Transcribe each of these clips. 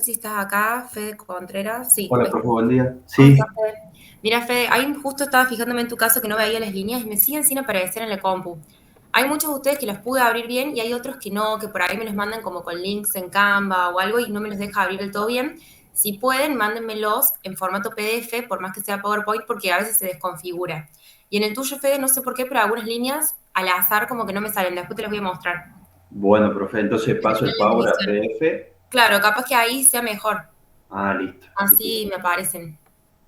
si estás acá, Fede Contreras. Sí, Hola, profe, buen día. ¿cómo estás, Sí, Fede? Mira, Fede, ahí justo estaba fijándome en tu caso que no veía las líneas y me siguen sin aparecer en la compu. Hay muchos de ustedes que las pude abrir bien y hay otros que no, que por ahí me los mandan como con links en Canva o algo y no me los deja abrir del todo bien. Si pueden, mándenmelos en formato PDF, por más que sea PowerPoint, porque a veces se desconfigura. Y en el tuyo, Fede, no sé por qué, pero algunas líneas al azar como que no me salen. Después te las voy a mostrar. bueno, profe, entonces paso el Están las Power a divisiones. PDF. Claro, capaz que ahí sea mejor. Ah, listo. Así me aparecen.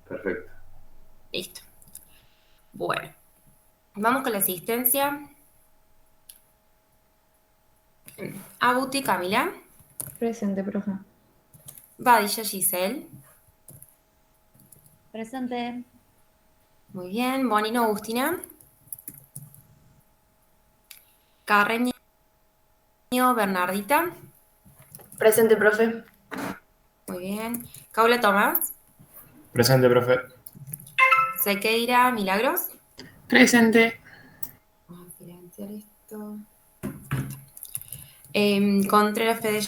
Perfecto. Listo. Bueno, vamos con la asistencia. Abuti Camila. Presente, profe. Badilla Giselle. Presente. Muy bien. Bonino Agustina. Carreño Bernardita. Presente, profe. Muy bien. Caula Tomás. Presente, profe. Sequeira Milagros. Presente. Vamos a silenciar esto. Contreras Fede,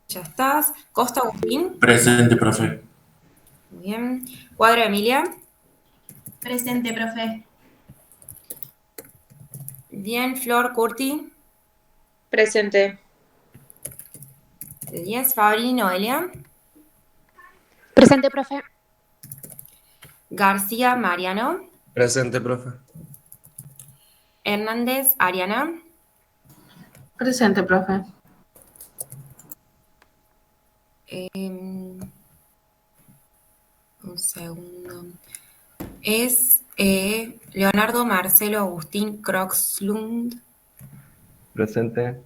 ya estás. Costa Agustín. Presente, profe. Muy bien. Cuadro Emilia. Presente, profe. Bien. Flor Curti. Presente. De 10. Fabri Noelia. Presente, profe. García Mariano. Presente, profe. Hernández Ariana. Presente, profe. Un segundo. Es Leonardo Marcelo Agustín Croxlund. Presente.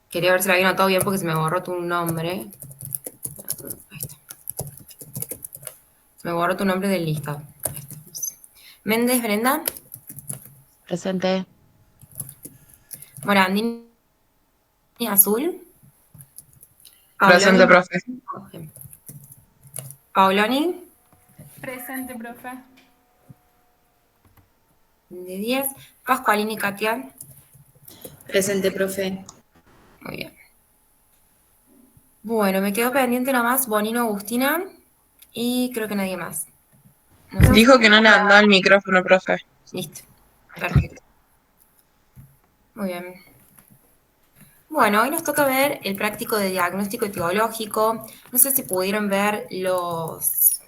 Quería ver si lo había notado bien porque se me borró tu nombre. Ahí está. Se me borró tu nombre del listado. Ahí estamos. Méndez Brenda. Presente. Morandini Azul. Presente, Pauloni. profe. Pauloni. Presente, profe. De 10. Pascualini Katia. Presente, profe. Muy bien. Bueno, me quedó pendiente nomás Bonino Agustina y creo que nadie más. No sé si- Dijo que no le andaba el micrófono, profe. Listo. Perfecto. Muy bien. Bueno, hoy nos toca ver el práctico de diagnóstico etiológico. No sé si pudieron ver los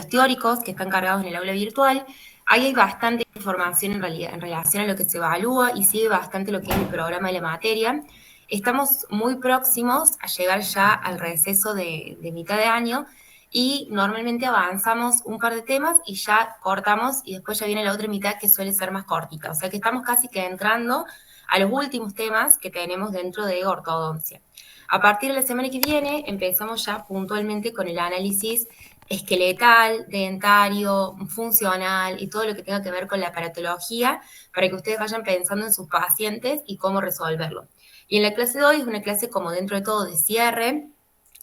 teóricos que están cargados en el aula virtual. Ahí hay bastante información en realidad en relación a lo que se evalúa y sigue bastante lo que es el programa de la materia. Estamos muy próximos a llegar ya al receso de mitad de año y normalmente avanzamos un par de temas y ya cortamos y después ya viene la otra mitad que suele ser más cortita. O sea que estamos casi que entrando a los últimos temas que tenemos dentro de ortodoncia. A partir de la semana que viene empezamos ya puntualmente con el análisis esqueletal, dentario, funcional y todo lo que tenga que ver con la aparatología para que ustedes vayan pensando en sus pacientes y cómo resolverlo. Y en la clase de hoy es una clase como dentro de todo de cierre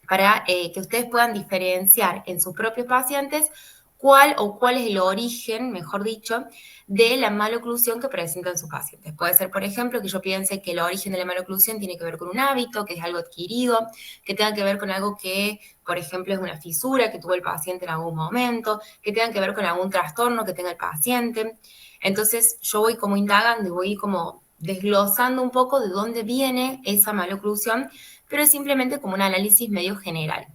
para que ustedes puedan diferenciar en sus propios pacientes cuál es el origen, mejor dicho, de la maloclusión que presentan sus pacientes. Puede ser, por ejemplo, que yo piense que el origen de la maloclusión tiene que ver con un hábito, que es algo adquirido, que tenga que ver con algo que, por ejemplo, es una fisura que tuvo el paciente en algún momento, que tenga que ver con algún trastorno que tenga el paciente. Entonces, yo voy como indagando, voy como desglosando un poco de dónde viene esa maloclusión, pero es simplemente como un análisis medio general.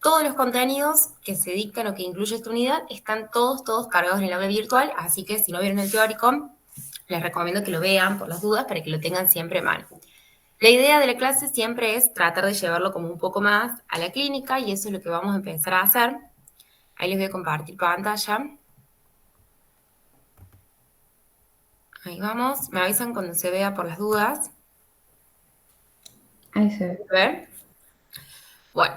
Todos los contenidos que se dictan o que incluye esta unidad están todos cargados en el aula virtual, así que si no vieron el teórico, les recomiendo que lo vean por las dudas para que lo tengan siempre a mano. La idea de la clase siempre es tratar de llevarlo como un poco más a la clínica y eso es lo que vamos a empezar a hacer. Ahí les voy a compartir pantalla. Ahí vamos. Me avisan cuando se vea por las dudas. Ahí se ve. A ver. Bueno,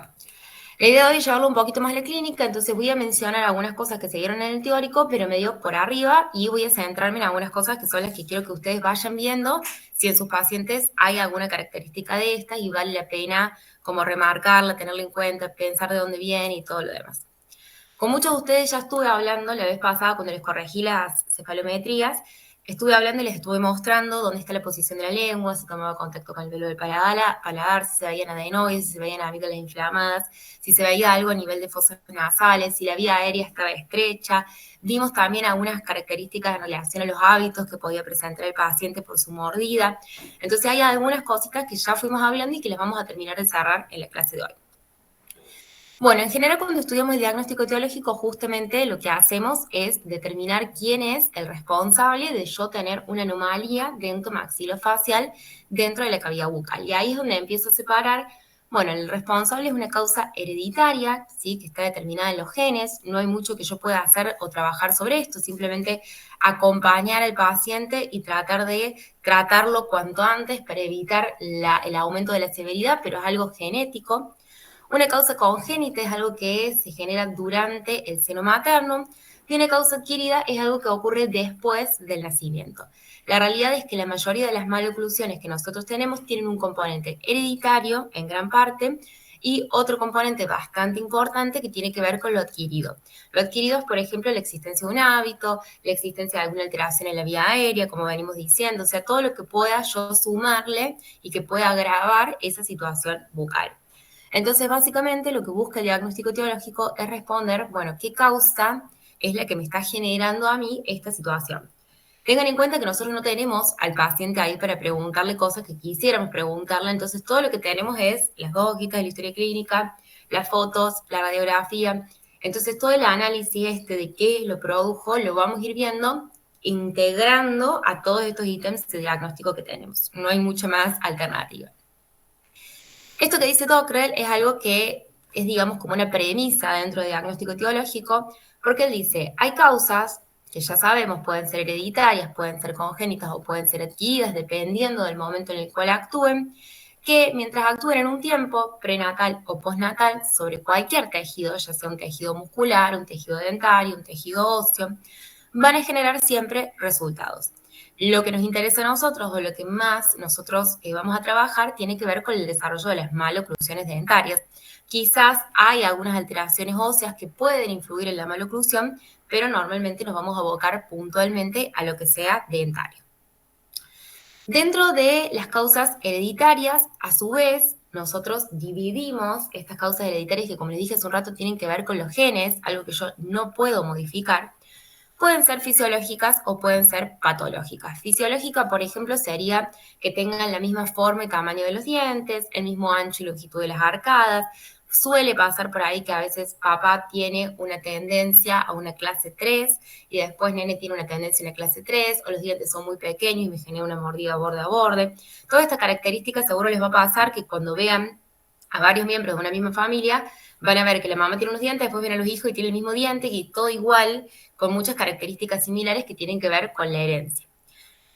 la idea de hoy es llevarlo un poquito más a la clínica, entonces voy a mencionar algunas cosas que se dieron en el teórico, pero medio por arriba, y voy a centrarme en algunas cosas que son las que quiero que ustedes vayan viendo, si en sus pacientes hay alguna característica de estas y vale la pena como remarcarla, tenerla en cuenta, pensar de dónde viene y todo lo demás. Con muchos de ustedes ya estuve hablando la vez pasada cuando les corregí las cefalometrías, estuve hablando y les estuve mostrando dónde está la posición de la lengua, si tomaba contacto con el velo del paladar, si se veían adenoides, si se veían amígdalas inflamadas, si se veía algo a nivel de fosas nasales, si la vía aérea estaba estrecha. Vimos también algunas características en relación a los hábitos que podía presentar el paciente por su mordida. Entonces hay algunas cositas que ya fuimos hablando y que les vamos a terminar de cerrar en la clase de hoy. Bueno, en general cuando estudiamos el diagnóstico etiológico, justamente lo que hacemos es determinar quién es el responsable de yo tener una anomalía dentro maxilofacial dentro de la cavidad bucal. Y ahí es donde empiezo a separar, bueno, el responsable es una causa hereditaria, ¿sí? Que está determinada en los genes, no hay mucho que yo pueda hacer o trabajar sobre esto, simplemente acompañar al paciente y tratar de tratarlo cuanto antes para evitar el aumento de la severidad, pero es algo genético. Una causa congénita es algo que se genera durante el seno materno y una causa adquirida es algo que ocurre después del nacimiento. La realidad es que la mayoría de las maloclusiones que nosotros tenemos tienen un componente hereditario en gran parte y otro componente bastante importante que tiene que ver con lo adquirido. Lo adquirido es, por ejemplo, la existencia de un hábito, la existencia de alguna alteración en la vía aérea, como venimos diciendo, o sea, todo lo que pueda yo sumarle y que pueda agravar esa situación bucal. Entonces, básicamente, lo que busca el diagnóstico etiológico es responder, bueno, ¿qué causa es la que me está generando a mí esta situación? Tengan en cuenta que nosotros no tenemos al paciente ahí para preguntarle cosas que quisiéramos preguntarle, entonces todo lo que tenemos es las 2 hojitas de la historia clínica, las fotos, la radiografía. Entonces, todo el análisis de qué lo produjo lo vamos a ir viendo integrando a todos estos ítems de diagnóstico que tenemos. No hay mucha más alternativa. Esto que dice Dockrell es algo que es, digamos, como una premisa dentro del diagnóstico etiológico, porque él dice, hay causas que ya sabemos pueden ser hereditarias, pueden ser congénitas o pueden ser adquiridas, dependiendo del momento en el cual actúen, que mientras actúen en un tiempo prenatal o postnatal sobre cualquier tejido, ya sea un tejido muscular, un tejido dentario, un tejido óseo, van a generar siempre resultados. Lo que nos interesa a nosotros o lo que más nosotros vamos a trabajar tiene que ver con el desarrollo de las maloclusiones dentarias. Quizás hay algunas alteraciones óseas que pueden influir en la maloclusión, pero normalmente nos vamos a abocar puntualmente a lo que sea dentario. Dentro de las causas hereditarias, a su vez, nosotros dividimos estas causas hereditarias que, como les dije hace un rato, tienen que ver con los genes, algo que yo no puedo modificar. Pueden ser fisiológicas o pueden ser patológicas. Fisiológica, por ejemplo, sería que tengan la misma forma y tamaño de los dientes, el mismo ancho y longitud de las arcadas. Suele pasar por ahí que a veces papá tiene una tendencia a una clase 3 y después nene tiene una tendencia a una clase 3, o los dientes son muy pequeños y me genera una mordida borde a borde. Todas estas características seguro les va a pasar que cuando vean a varios miembros de una misma familia, van a ver que la mamá tiene unos dientes, después vienen los hijos y tienen el mismo diente y todo igual, con muchas características similares que tienen que ver con la herencia.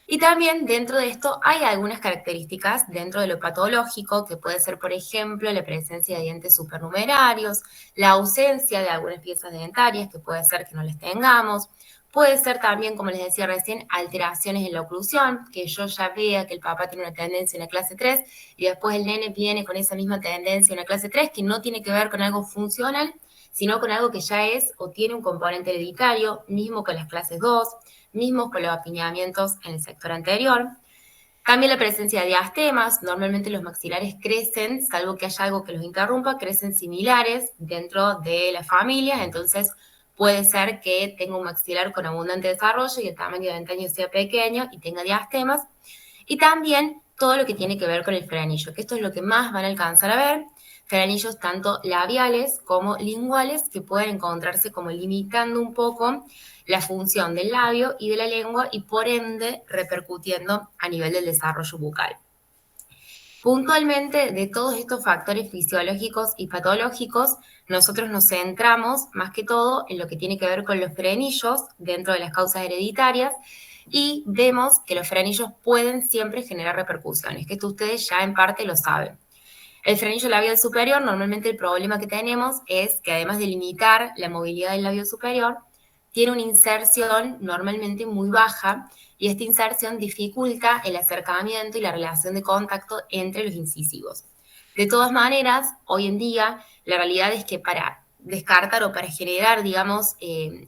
Y también dentro de esto hay algunas características dentro de lo patológico, que puede ser, por ejemplo, la presencia de dientes supernumerarios, la ausencia de algunas piezas dentarias, que puede ser que no las tengamos. Puede ser también, como les decía recién, alteraciones en la oclusión, que yo ya vea que el papá tiene una tendencia en la clase 3 y después el nene viene con esa misma tendencia en la clase 3, que no tiene que ver con algo funcional, sino con algo que ya es o tiene un componente hereditario, mismo con las clases 2, mismo con los apiñamientos en el sector anterior. También la presencia de diastemas, normalmente los maxilares crecen, salvo que haya algo que los interrumpa, crecen similares dentro de las familias, entonces puede ser que tenga un maxilar con abundante desarrollo y el tamaño de ventaño sea pequeño y tenga diastemas. Y también todo lo que tiene que ver con el frenillo, que esto es lo que más van a alcanzar a ver, frenillos tanto labiales como linguales que pueden encontrarse como limitando un poco la función del labio y de la lengua y por ende repercutiendo a nivel del desarrollo bucal. Puntualmente, de todos estos factores fisiológicos y patológicos, nosotros nos centramos más que todo en lo que tiene que ver con los frenillos dentro de las causas hereditarias y vemos que los frenillos pueden siempre generar repercusiones, que esto ustedes ya en parte lo saben. El frenillo labial superior, normalmente el problema que tenemos es que además de limitar la movilidad del labio superior, tiene una inserción normalmente muy baja y esta inserción dificulta el acercamiento y la relación de contacto entre los incisivos. De todas maneras, hoy en día, la realidad es que para descartar o para generar, digamos,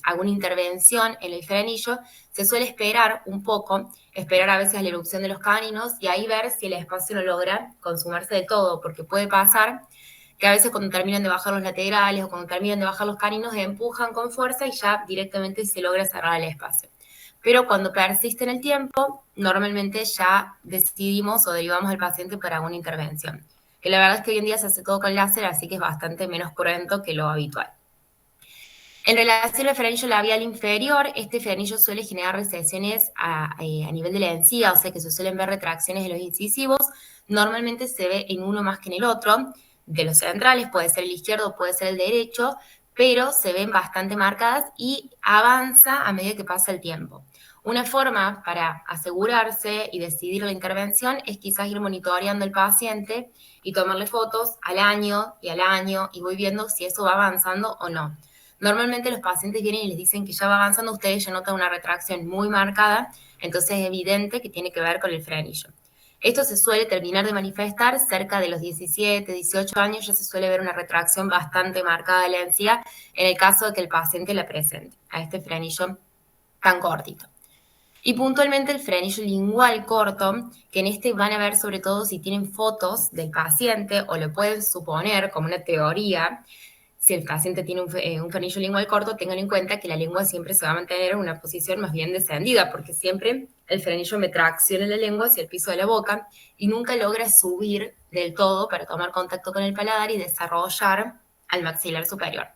alguna intervención en el frenillo, se suele esperar un poco, esperar a veces a la erupción de los cáninos y ahí ver si el espacio no logra consumirse de todo, porque puede pasar que a veces cuando terminan de bajar los laterales o cuando terminan de bajar los cáninos empujan con fuerza y ya directamente se logra cerrar el espacio. Pero cuando persiste en el tiempo, normalmente ya decidimos o derivamos al paciente para alguna intervención. Que la verdad es que hoy en día se hace todo con láser, así que es bastante menos cruento que lo habitual. En relación al frenillo labial inferior, este frenillo suele generar recesiones a nivel de la encía, o sea que se suelen ver retracciones de los incisivos. Normalmente se ve en uno más que en el otro, de los centrales, puede ser el izquierdo, puede ser el derecho, pero se ven bastante marcadas y avanza a medida que pasa el tiempo. Una forma para asegurarse y decidir la intervención es quizás ir monitoreando al paciente y tomarle fotos al año y voy viendo si eso va avanzando o no. Normalmente los pacientes vienen y les dicen que ya va avanzando, ustedes ya notan una retracción muy marcada, entonces es evidente que tiene que ver con el frenillo. Esto se suele terminar de manifestar cerca de los 17, 18 años, ya se suele ver una retracción bastante marcada de la encía en el caso de que el paciente la presente a este frenillo tan cortito. Y puntualmente el frenillo lingual corto, que en este van a ver sobre todo si tienen fotos del paciente o lo pueden suponer como una teoría. Si el paciente tiene un frenillo lingual corto, tengan en cuenta que la lengua siempre se va a mantener en una posición más bien descendida, porque siempre el frenillo me tracciona la lengua hacia el piso de la boca y nunca logra subir del todo para tomar contacto con el paladar y desarrollar al maxilar superior.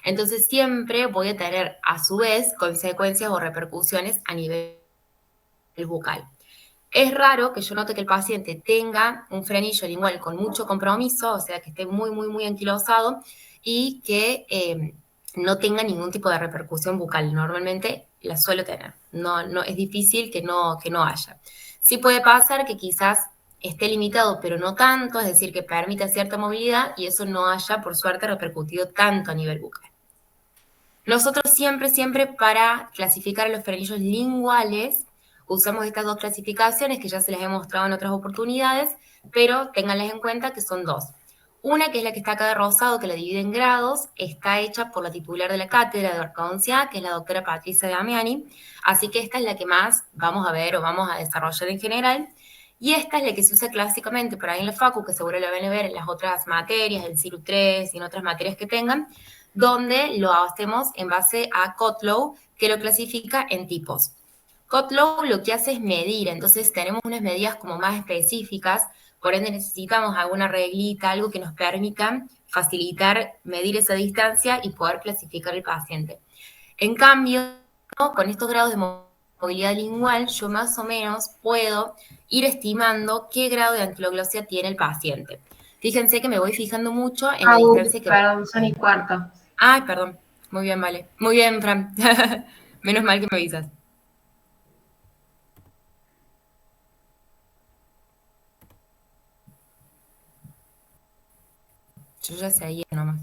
Entonces siempre voy a tener a su vez consecuencias o repercusiones a nivel bucal. Es raro que yo note que el paciente tenga un frenillo lingual con mucho compromiso, o sea, que esté muy, muy, muy anquilosado y que no tenga ningún tipo de repercusión bucal. Normalmente la suelo tener. No, es difícil que no haya. Sí puede pasar que quizás esté limitado, pero no tanto, es decir, que permita cierta movilidad y eso no haya, por suerte, repercutido tanto a nivel bucal. Nosotros siempre para clasificar a los frenillos linguales usamos estas dos clasificaciones que ya se las he mostrado en otras oportunidades, pero ténganlas en cuenta que son dos. Una, que es la que está acá de rosado, que la divide en grados, está hecha por la titular de la cátedra de ortodoncia, que es la doctora Patricia Damiani, así que esta es la que más vamos a ver o vamos a desarrollar en general, y esta es la que se usa clásicamente por ahí en la facu, que seguro la van a ver en las otras materias, el CIRU 3 y en otras materias que tengan, donde lo hacemos en base a Kotlow, que lo clasifica en tipos. Kotlow lo que hace es medir, entonces tenemos unas medidas como más específicas, por ende necesitamos alguna reglita, algo que nos permita facilitar medir esa distancia y poder clasificar el paciente. En cambio, con estos grados de movilidad lingual, yo más o menos puedo ir estimando qué grado de anquiloglosia tiene el paciente. Fíjense que me voy fijando mucho en la distancia que... Perdón, son y cuarto. Ay, perdón. Muy bien, vale. Muy bien, Fran. Menos mal que me avisas. Yo ya seguía nomás.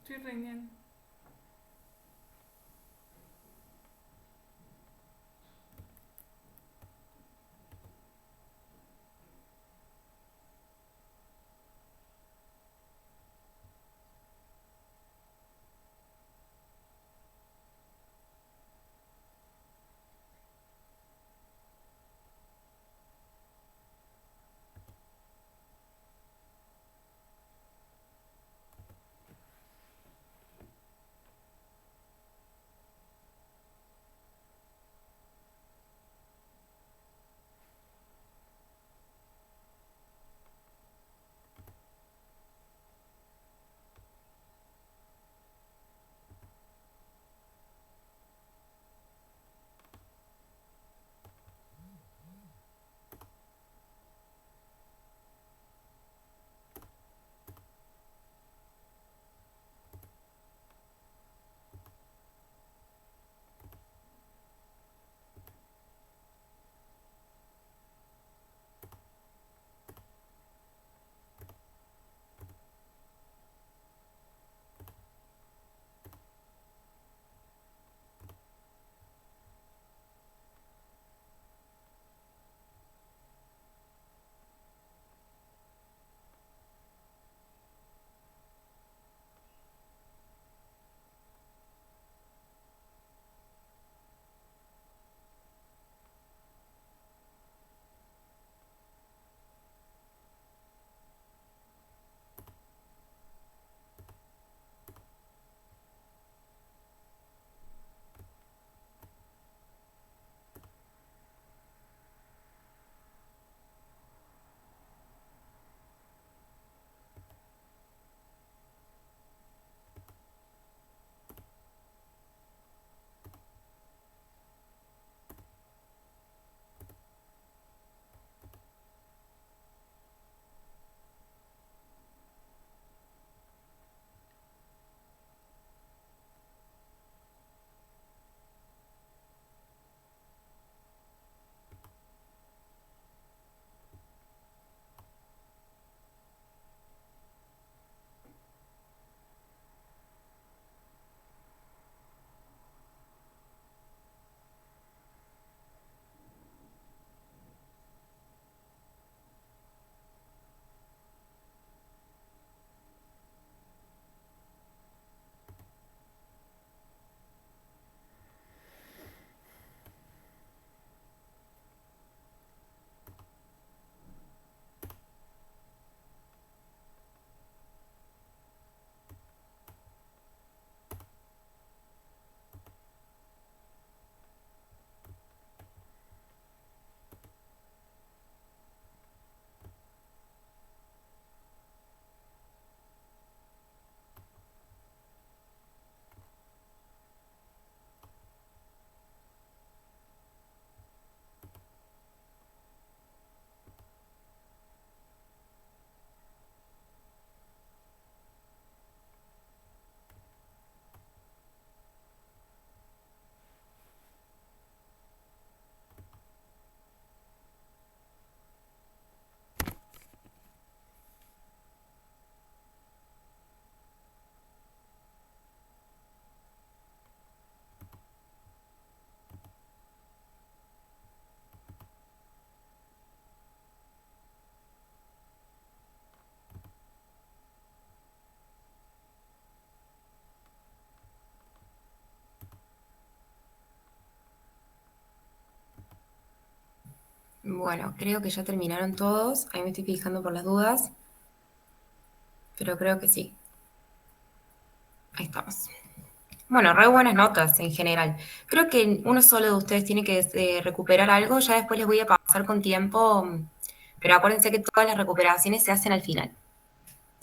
Estoy reuniendo. Bueno, creo que ya terminaron todos. Ahí me estoy fijando por las dudas. Pero creo que sí. Ahí estamos. Bueno, re buenas notas en general. Creo que uno solo de ustedes tiene que recuperar algo. Ya después les voy a pasar con tiempo. Pero acuérdense que todas las recuperaciones se hacen al final.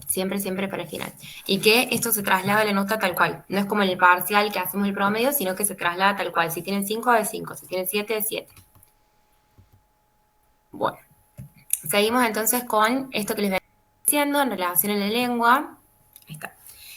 Siempre, siempre para el final. Y que esto se traslada a la nota tal cual. No es como en el parcial que hacemos el promedio, sino que se traslada tal cual. Si tienen 5, de 5. Si tienen 7, de 7. Bueno. Seguimos entonces con esto que les venía diciendo en relación a la lengua. Ahí está.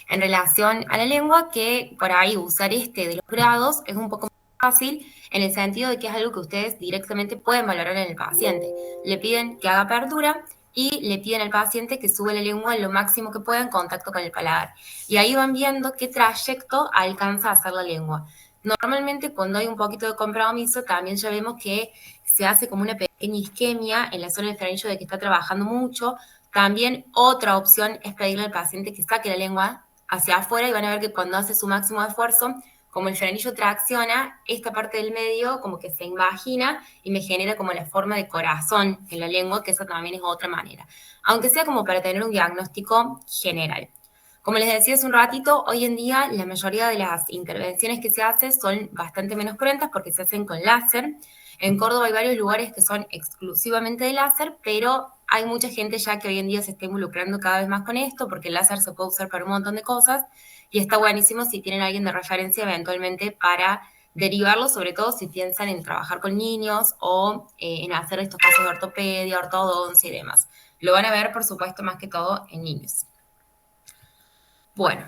En relación a la lengua, que por ahí usar de los grados es un poco más fácil en el sentido de que es algo que ustedes directamente pueden valorar en el paciente. Le piden que haga apertura y le piden al paciente que sube la lengua lo máximo que pueda en contacto con el paladar. Y ahí van viendo qué trayecto alcanza a hacer la lengua. Normalmente cuando hay un poquito de compromiso también ya vemos que se hace como una pequeña isquemia en la zona del frenillo de que está trabajando mucho. También otra opción es pedirle al paciente que saque la lengua hacia afuera y van a ver que cuando hace su máximo esfuerzo, como el frenillo tracciona, esta parte del medio como que se invagina y me genera como la forma de corazón en la lengua, que esa también es otra manera. Aunque sea como para tener un diagnóstico general. Como les decía hace un ratito, hoy en día la mayoría de las intervenciones que se hacen son bastante menos cruentas porque se hacen con láser. En Córdoba hay varios lugares que son exclusivamente de láser, pero hay mucha gente ya que hoy en día se está involucrando cada vez más con esto porque el láser se puede usar para un montón de cosas y está buenísimo si tienen a alguien de referencia eventualmente para derivarlo, sobre todo si piensan en trabajar con niños o en hacer estos casos de ortopedia, ortodoncia y demás. Lo van a ver, por supuesto, más que todo en niños. Bueno,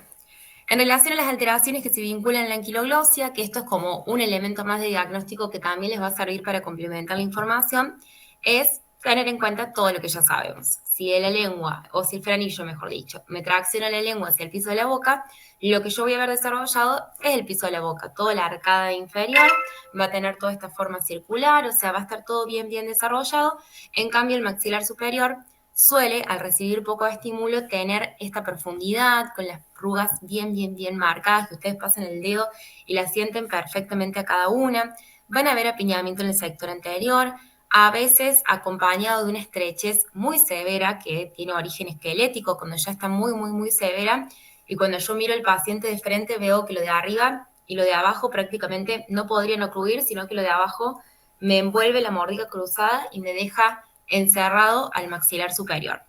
en relación a las alteraciones que se vinculan a la anquiloglosia, que esto es como un elemento más de diagnóstico que también les va a servir para complementar la información, es tener en cuenta todo lo que ya sabemos. Si de la lengua, o si el frenillo, mejor dicho, me tracciona la lengua hacia el piso de la boca, lo que yo voy a ver desarrollado es el piso de la boca. Toda la arcada inferior va a tener toda esta forma circular, o sea, va a estar todo bien desarrollado. En cambio, el maxilar superior suele, al recibir poco estímulo, tener esta profundidad con las arrugas bien marcadas, que ustedes pasan el dedo y las sienten perfectamente a cada una. Van a ver apiñamiento en el sector anterior, a veces acompañado de una estrechez muy severa que tiene origen esquelético, cuando ya está muy severa, y cuando yo miro al paciente de frente veo que lo de arriba y lo de abajo prácticamente no podrían ocluir, sino que lo de abajo me envuelve la mórdica cruzada y me deja encerrado al maxilar superior.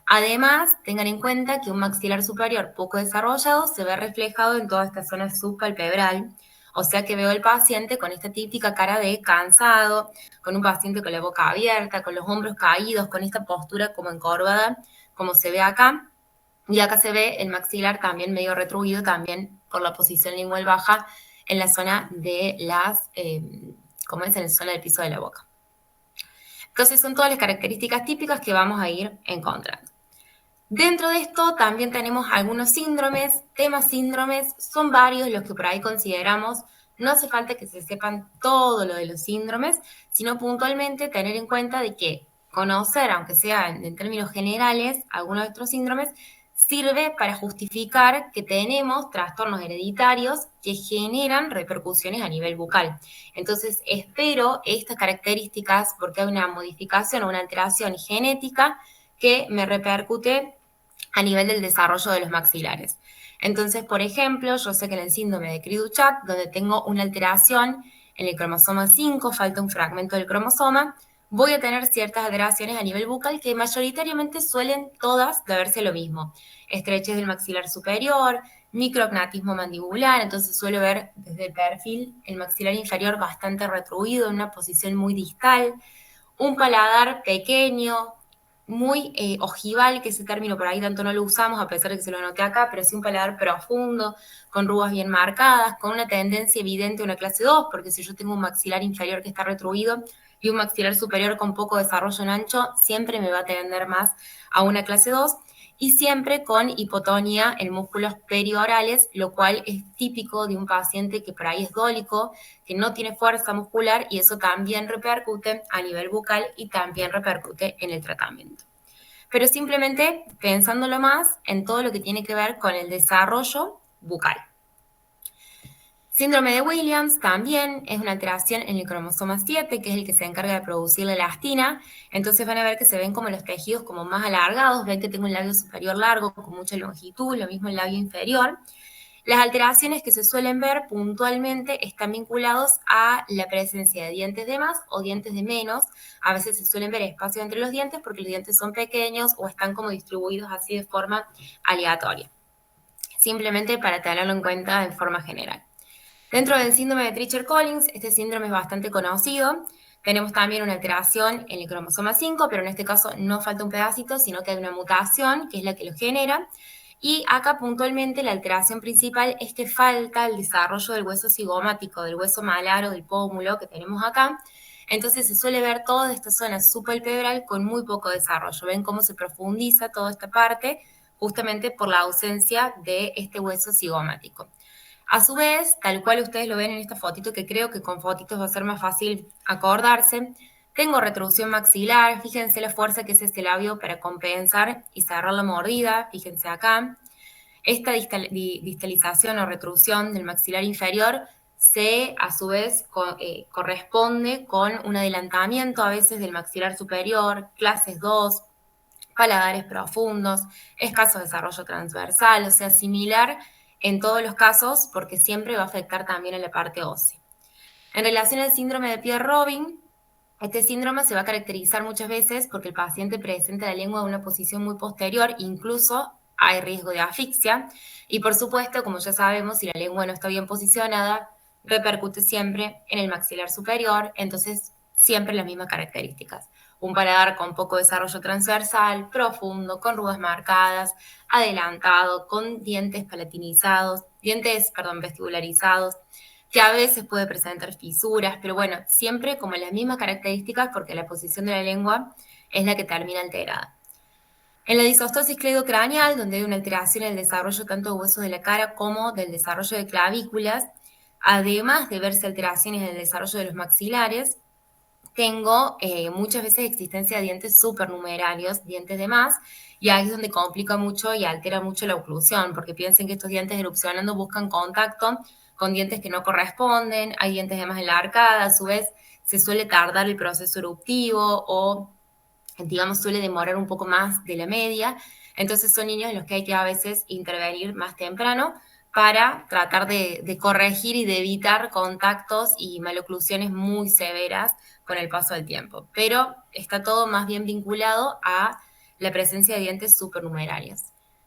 Además, tengan en cuenta que un maxilar superior poco desarrollado se ve reflejado en toda esta zona subpalpebral, o sea que veo al paciente con esta típica cara de cansado, con un paciente con la boca abierta, con los hombros caídos, con esta postura como encorvada, como se ve acá. Y acá se ve el maxilar también medio retruido, también por la posición lingual baja en la zona de las, como es en la zona del piso de la boca. Entonces son todas las características típicas que vamos a ir encontrando. Dentro de esto también tenemos algunos síndromes, temas síndromes, son varios los que por ahí consideramos. No hace falta que se sepan todo lo de los síndromes, sino puntualmente tener en cuenta de que conocer, aunque sea en términos generales, algunos de estos síndromes, sirve para justificar que tenemos trastornos hereditarios que generan repercusiones a nivel bucal. Entonces, espero estas características porque hay una modificación o una alteración genética que me repercute a nivel del desarrollo de los maxilares. Entonces, por ejemplo, yo sé que en el síndrome de Cri-du-Chat, donde tengo una alteración en el cromosoma 5, falta un fragmento del cromosoma, voy a tener ciertas alteraciones a nivel bucal que mayoritariamente suelen todas deberse lo mismo. Estrechez del maxilar superior, micrognatismo mandibular, entonces suelo ver desde el perfil el maxilar inferior bastante retruido en una posición muy distal, un paladar pequeño, muy ojival, que ese término por ahí tanto no lo usamos, a pesar de que se lo anoté acá, pero sí un paladar profundo, con rugas bien marcadas, con una tendencia evidente a una clase 2, porque si yo tengo un maxilar inferior que está retruido y un maxilar superior con poco desarrollo en ancho, siempre me va a tender más a una clase 2, y siempre con hipotonía en músculos periorales, lo cual es típico de un paciente que por ahí es dólico, que no tiene fuerza muscular, y eso también repercute a nivel bucal y también repercute en el tratamiento. Pero simplemente pensándolo más en todo lo que tiene que ver con el desarrollo bucal. Síndrome de Williams también es una alteración en el cromosoma 7, que es el que se encarga de producir la elastina. Entonces van a ver que se ven como los tejidos como más alargados, ven que tengo un labio superior largo con mucha longitud, lo mismo el labio inferior. Las alteraciones que se suelen ver puntualmente están vinculados a la presencia de dientes de más o dientes de menos. A veces se suelen ver espacios entre los dientes porque los dientes son pequeños o están como distribuidos así de forma aleatoria. Simplemente para tenerlo en cuenta en forma general. Dentro del síndrome de Treacher-Collins, este síndrome es bastante conocido. Tenemos también una alteración en el cromosoma 5, pero en este caso no falta un pedacito, sino que hay una mutación que es la que lo genera. Y acá puntualmente la alteración principal es que falta el desarrollo del hueso cigomático, del hueso malar o del pómulo que tenemos acá. Entonces se suele ver toda esta zona subpalpebral con muy poco desarrollo. Ven cómo se profundiza toda esta parte justamente por la ausencia de este hueso cigomático. A su vez, tal cual ustedes lo ven en esta fotito, que creo que con fotitos va a ser más fácil acordarse, tengo retrusión maxilar, fíjense la fuerza que es este labio para compensar y cerrar la mordida, fíjense acá. Esta distalización o retrusión del maxilar inferior a su vez, corresponde con un adelantamiento a veces del maxilar superior, clases 2, paladares profundos, escaso desarrollo transversal, o sea, similar en todos los casos porque siempre va a afectar también a la parte ósea. En relación al síndrome de Pierre-Robin, este síndrome se va a caracterizar muchas veces porque el paciente presenta la lengua en una posición muy posterior, incluso hay riesgo de asfixia, y por supuesto, como ya sabemos, si la lengua no está bien posicionada, repercute siempre en el maxilar superior, entonces siempre las mismas características. Un paladar con poco desarrollo transversal, profundo, con rugas marcadas, adelantado, con dientes vestibularizados, que a veces puede presentar fisuras, pero bueno, siempre como las mismas características porque la posición de la lengua es la que termina alterada. En la disostosis cleidocraneal, donde hay una alteración en el desarrollo tanto de huesos de la cara como del desarrollo de clavículas, además de verse alteraciones en el desarrollo de los maxilares, tengo muchas veces existencia de dientes supernumerarios, dientes de más, y ahí es donde complica mucho y altera mucho la oclusión, porque piensen que estos dientes erupcionando buscan contacto con dientes que no corresponden, hay dientes de más en la arcada, a su vez se suele tardar el proceso eruptivo o, digamos, suele demorar un poco más de la media, entonces son niños en los que hay que a veces intervenir más temprano para tratar de corregir y de evitar contactos y maloclusiones muy severas con el paso del tiempo. Pero está todo más bien vinculado a la presencia de dientes supernumerarios.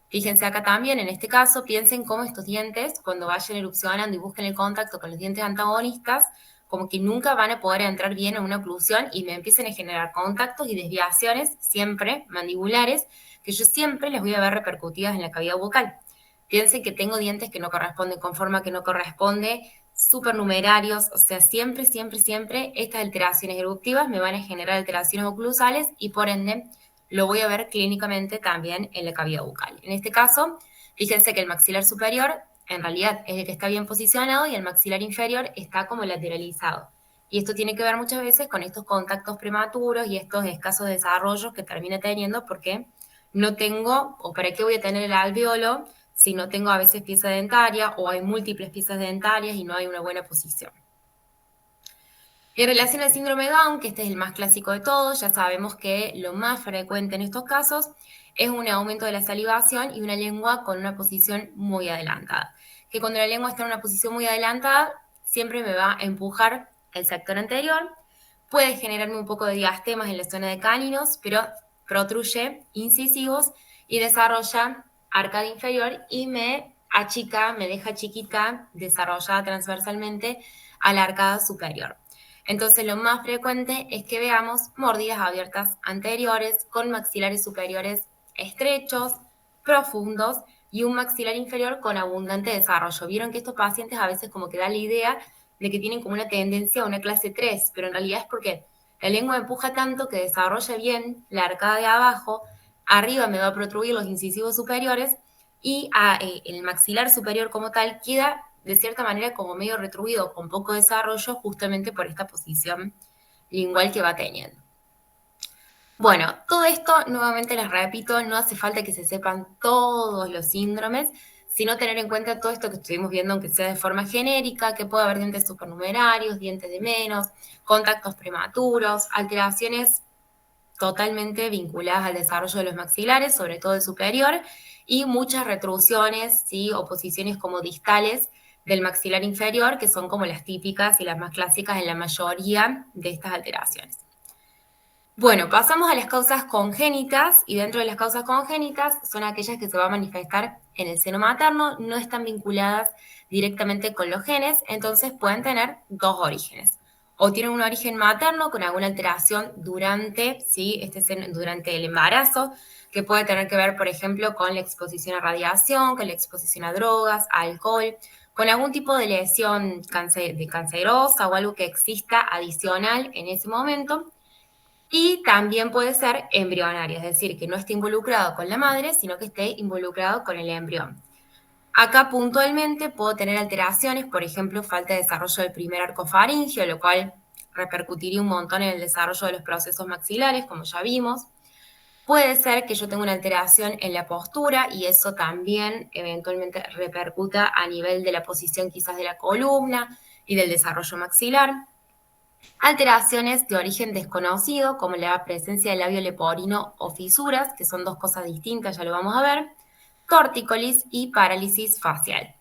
Fíjense acá también, en este caso, piensen cómo estos dientes, cuando vayan erupcionando y busquen el contacto con los dientes antagonistas, como que nunca van a poder entrar bien en una oclusión y me empiecen a generar contactos y desviaciones, siempre mandibulares, que yo siempre les voy a ver repercutidas en la cavidad bucal. Piensen que tengo dientes que no corresponden con forma que no corresponde, supernumerarios, o sea, siempre estas alteraciones eruptivas me van a generar alteraciones oclusales y por ende lo voy a ver clínicamente también en la cavidad bucal. En este caso, fíjense que el maxilar superior en realidad es el que está bien posicionado y el maxilar inferior está como lateralizado. Y esto tiene que ver muchas veces con estos contactos prematuros y estos escasos desarrollos que termina teniendo porque no tengo, o para qué voy a tener el alveolo si no tengo a veces pieza dentaria o hay múltiples piezas dentarias y no hay una buena posición. En relación al síndrome de Down, que este es el más clásico de todos, ya sabemos que lo más frecuente en estos casos es un aumento de la salivación y una lengua con una posición muy adelantada. Que cuando la lengua está en una posición muy adelantada, siempre me va a empujar el sector anterior, puede generarme un poco de diastemas en la zona de cáninos, pero protruye incisivos y desarrolla arcada inferior y me deja chiquita, desarrollada transversalmente a la arcada superior. Entonces lo más frecuente es que veamos mordidas abiertas anteriores con maxilares superiores estrechos, profundos y un maxilar inferior con abundante desarrollo. Vieron que estos pacientes a veces como que da la idea de que tienen como una tendencia a una clase 3, pero en realidad es porque la lengua empuja tanto que desarrolla bien la arcada de abajo, arriba me va a protruir los incisivos superiores y el maxilar superior como tal queda de cierta manera como medio retruido, con poco desarrollo, justamente por esta posición lingual que va teniendo. Bueno, todo esto, nuevamente les repito, no hace falta que se sepan todos los síndromes, sino tener en cuenta todo esto que estuvimos viendo, aunque sea de forma genérica, que puede haber dientes supernumerarios, dientes de menos, contactos prematuros, alteraciones totalmente vinculadas al desarrollo de los maxilares, sobre todo el superior, y muchas retrusiones, ¿sí? O posiciones como distales del maxilar inferior, que son como las típicas y las más clásicas en la mayoría de estas alteraciones. Bueno, pasamos a las causas congénitas, y dentro de las causas congénitas son aquellas que se van a manifestar en el seno materno, no están vinculadas directamente con los genes, entonces pueden tener dos orígenes. O tienen un origen materno con alguna alteración durante, ¿sí? Durante el embarazo, que puede tener que ver, por ejemplo, con la exposición a radiación, con la exposición a drogas, a alcohol, con algún tipo de lesión cancerosa o algo que exista adicional en ese momento. Y también puede ser embrionaria, es decir, que no esté involucrado con la madre, sino que esté involucrado con el embrión. Acá puntualmente puedo tener alteraciones, por ejemplo, falta de desarrollo del primer arco faríngeo, lo cual repercutiría un montón en el desarrollo de los procesos maxilares, como ya vimos. Puede ser que yo tenga una alteración en la postura y eso también eventualmente repercuta a nivel de la posición quizás de la columna y del desarrollo maxilar. Alteraciones de origen desconocido, como la presencia de labio leporino o fisuras, que son dos cosas distintas, ya lo vamos a ver. Tortícolis y parálisis facial.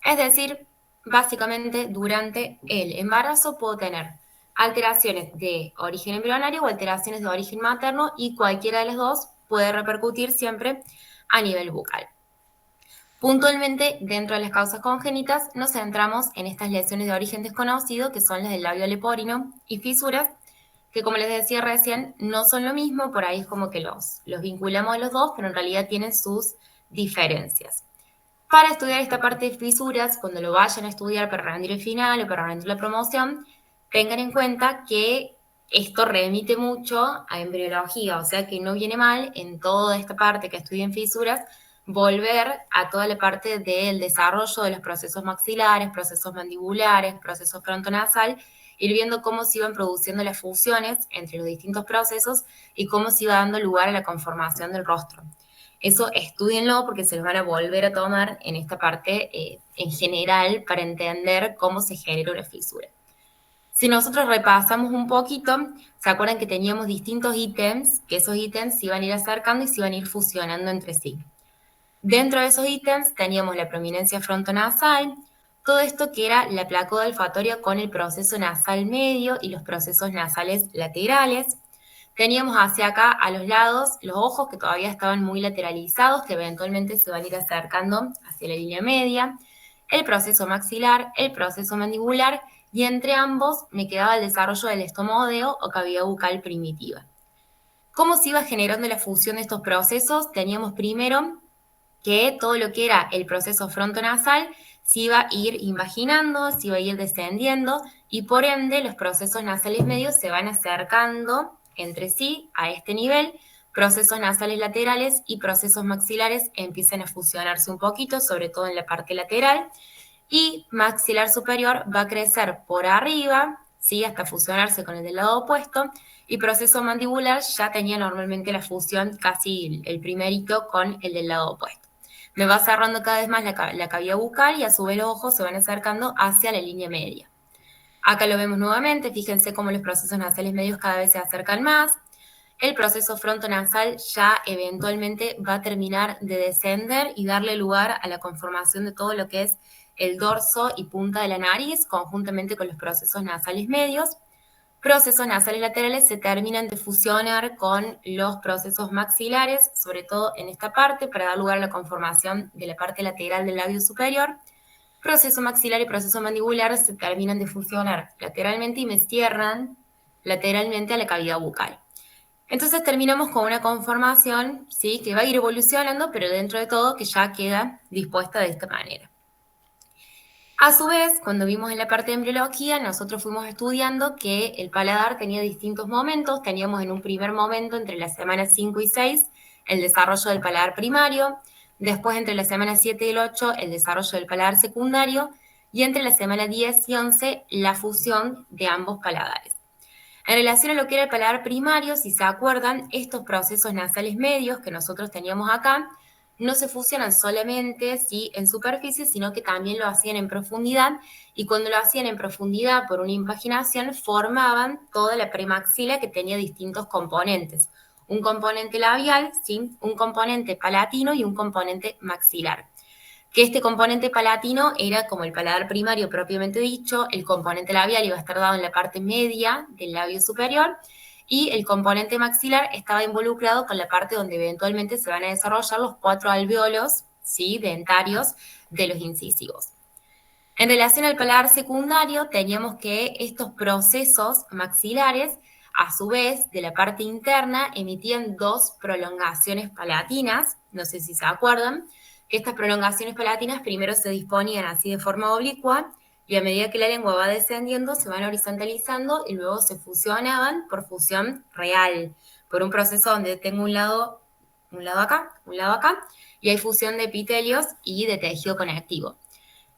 Es decir, básicamente durante el embarazo puedo tener alteraciones de origen embrionario o alteraciones de origen materno y cualquiera de las dos puede repercutir siempre a nivel bucal. Puntualmente, dentro de las causas congénitas, nos centramos en estas lesiones de origen desconocido, que son las del labio leporino y fisuras, que como les decía recién, no son lo mismo, por ahí es como que los vinculamos a los dos, pero en realidad tienen sus diferencias. Para estudiar esta parte de fisuras, cuando lo vayan a estudiar para rendir el final o para rendir la promoción, tengan en cuenta que esto remite mucho a embriología, o sea que no viene mal en toda esta parte que estudien fisuras, volver a toda la parte del desarrollo de los procesos maxilares, procesos mandibulares, procesos frontonasal, ir viendo cómo se iban produciendo las fusiones entre los distintos procesos y cómo se iba dando lugar a la conformación del rostro. Eso estúdienlo porque se los van a volver a tomar en esta parte en general para entender cómo se genera una fisura. Si nosotros repasamos un poquito, ¿se acuerdan que teníamos distintos ítems? Que esos ítems se iban a ir acercando y se iban a ir fusionando entre sí. Dentro de esos ítems teníamos la prominencia frontonasal, todo esto que era la placoda olfatoria con el proceso nasal medio y los procesos nasales laterales. Teníamos hacia acá a los lados los ojos que todavía estaban muy lateralizados, que eventualmente se van a ir acercando hacia la línea media, el proceso maxilar, el proceso mandibular, y entre ambos me quedaba el desarrollo del estomodeo o cavidad bucal primitiva. ¿Cómo se iba generando la fusión de estos procesos? Teníamos primero que todo lo que era el proceso frontonasal se iba a ir invaginando, se iba a ir descendiendo, y por ende los procesos nasales medios se van acercando entre sí a este nivel, procesos nasales laterales y procesos maxilares empiezan a fusionarse un poquito, sobre todo en la parte lateral, y maxilar superior va a crecer por arriba, ¿sí? Hasta fusionarse con el del lado opuesto, y proceso mandibular ya tenía normalmente la fusión casi el primerito con el del lado opuesto. Me va cerrando cada vez más la cavidad bucal y a su vez los ojos se van acercando hacia la línea media. Acá lo vemos nuevamente, fíjense cómo los procesos nasales medios cada vez se acercan más. El proceso frontonasal ya eventualmente va a terminar de descender y darle lugar a la conformación de todo lo que es el dorso y punta de la nariz, conjuntamente con los procesos nasales medios. Procesos nasales laterales se terminan de fusionar con los procesos maxilares, sobre todo en esta parte, para dar lugar a la conformación de la parte lateral del labio superior. Proceso maxilar y proceso mandibular se terminan de fusionar lateralmente y me cierran lateralmente a la cavidad bucal. Entonces terminamos con una conformación, ¿sí? Que va a ir evolucionando, pero dentro de todo que ya queda dispuesta de esta manera. A su vez, cuando vimos en la parte de embriología, nosotros fuimos estudiando que el paladar tenía distintos momentos. Teníamos en un primer momento, entre las semanas 5 y 6, el desarrollo del paladar primario. Después, entre las semanas 7 y el 8, el desarrollo del paladar secundario. Y entre las semanas 10 y 11, la fusión de ambos paladares. En relación a lo que era el paladar primario, si se acuerdan, estos procesos nasales medios que nosotros teníamos acá, no se fusionan solamente ¿sí? en superficie, sino que también lo hacían en profundidad, y cuando lo hacían en profundidad por una impaginación, formaban toda la premaxila que tenía distintos componentes. Un componente labial, ¿sí? Un componente palatino y un componente maxilar. Que este componente palatino era como el paladar primario propiamente dicho, el componente labial iba a estar dado en la parte media del labio superior, y el componente maxilar estaba involucrado con la parte donde eventualmente se van a desarrollar los 4 alvéolos, ¿sí? Dentarios de los incisivos. En relación al paladar secundario, teníamos que estos procesos maxilares, a su vez, de la parte interna, emitían 2 prolongaciones palatinas, no sé si se acuerdan, que estas prolongaciones palatinas primero se disponían así de forma oblicua, y a medida que la lengua va descendiendo se van horizontalizando y luego se fusionaban por fusión real, por un proceso donde tengo un lado acá, y hay fusión de epitelios y de tejido conectivo.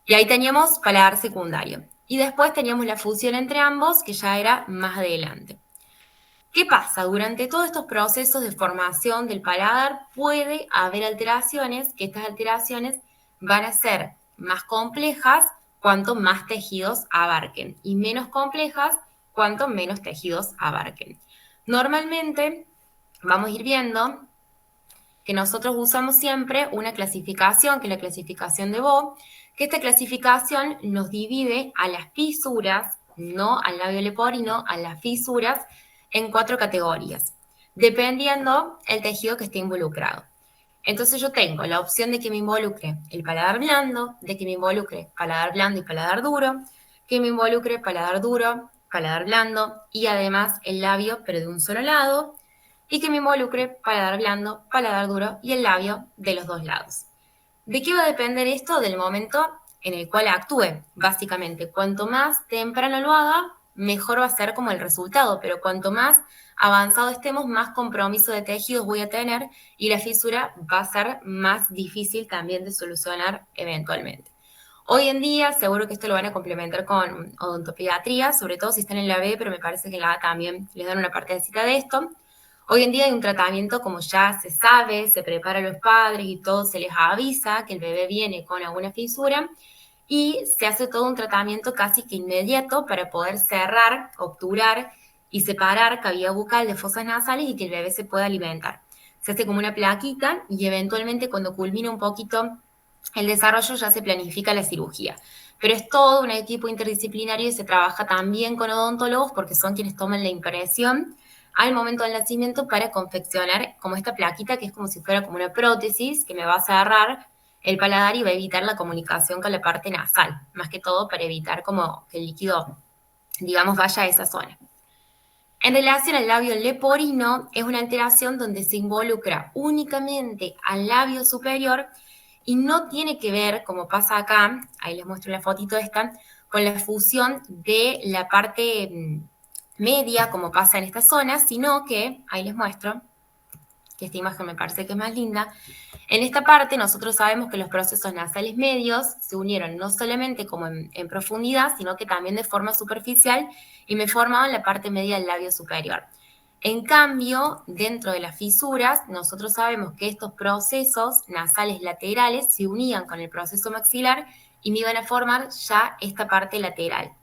Y ahí teníamos paladar secundario. Y después teníamos la fusión entre ambos, que ya era más adelante. ¿Qué pasa? Durante todos estos procesos de formación del paladar puede haber alteraciones, que estas alteraciones van a ser más complejas cuanto más tejidos abarquen, y menos complejas cuanto menos tejidos abarquen. Normalmente vamos a ir viendo que nosotros usamos siempre una clasificación, que es la clasificación de Beau, que esta clasificación nos divide a las fisuras, no al labio leporino, a las fisuras, en 4 categorías, dependiendo el tejido que esté involucrado. Entonces yo tengo la opción de que me involucre el paladar blando, de que me involucre paladar blando y paladar duro, que me involucre paladar duro, paladar blando y además el labio, pero de un solo lado, y que me involucre paladar blando, paladar duro y el labio de los 2 lados. ¿De qué va a depender esto? Del momento en el cual actúe. Básicamente, cuanto más temprano lo haga, mejor va a ser como el resultado, pero cuanto más avanzado estemos, más compromiso de tejidos voy a tener y la fisura va a ser más difícil también de solucionar eventualmente. Hoy en día, seguro que esto lo van a complementar con odontopediatría, sobre todo si están en la B, pero me parece que en la A también les dan una partecita de esto. Hoy en día hay un tratamiento, como ya se sabe, se prepara a los padres y todo, se les avisa que el bebé viene con alguna fisura y se hace todo un tratamiento casi que inmediato para poder cerrar, obturar y separar cavidad bucal de fosas nasales y que el bebé se pueda alimentar. Se hace como una plaquita y eventualmente cuando culmina un poquito el desarrollo ya se planifica la cirugía. Pero es todo un equipo interdisciplinario y se trabaja también con odontólogos porque son quienes toman la impresión al momento del nacimiento para confeccionar como esta plaquita que es como si fuera como una prótesis que me va a cerrar el paladar y va a evitar la comunicación con la parte nasal, más que todo para evitar como que el líquido, digamos, vaya a esa zona. En relación al labio leporino, es una alteración donde se involucra únicamente al labio superior y no tiene que ver, como pasa acá, ahí les muestro la fotito esta, con la fusión de la parte media, como pasa en esta zona, sino que, ahí les muestro, que esta imagen me parece que es más linda, en esta parte nosotros sabemos que los procesos nasales medios se unieron no solamente como en profundidad, sino que también de forma superficial y me formaban la parte media del labio superior. En cambio, dentro de las fisuras, nosotros sabemos que estos procesos nasales laterales se unían con el proceso maxilar y me iban a formar ya esta parte lateral.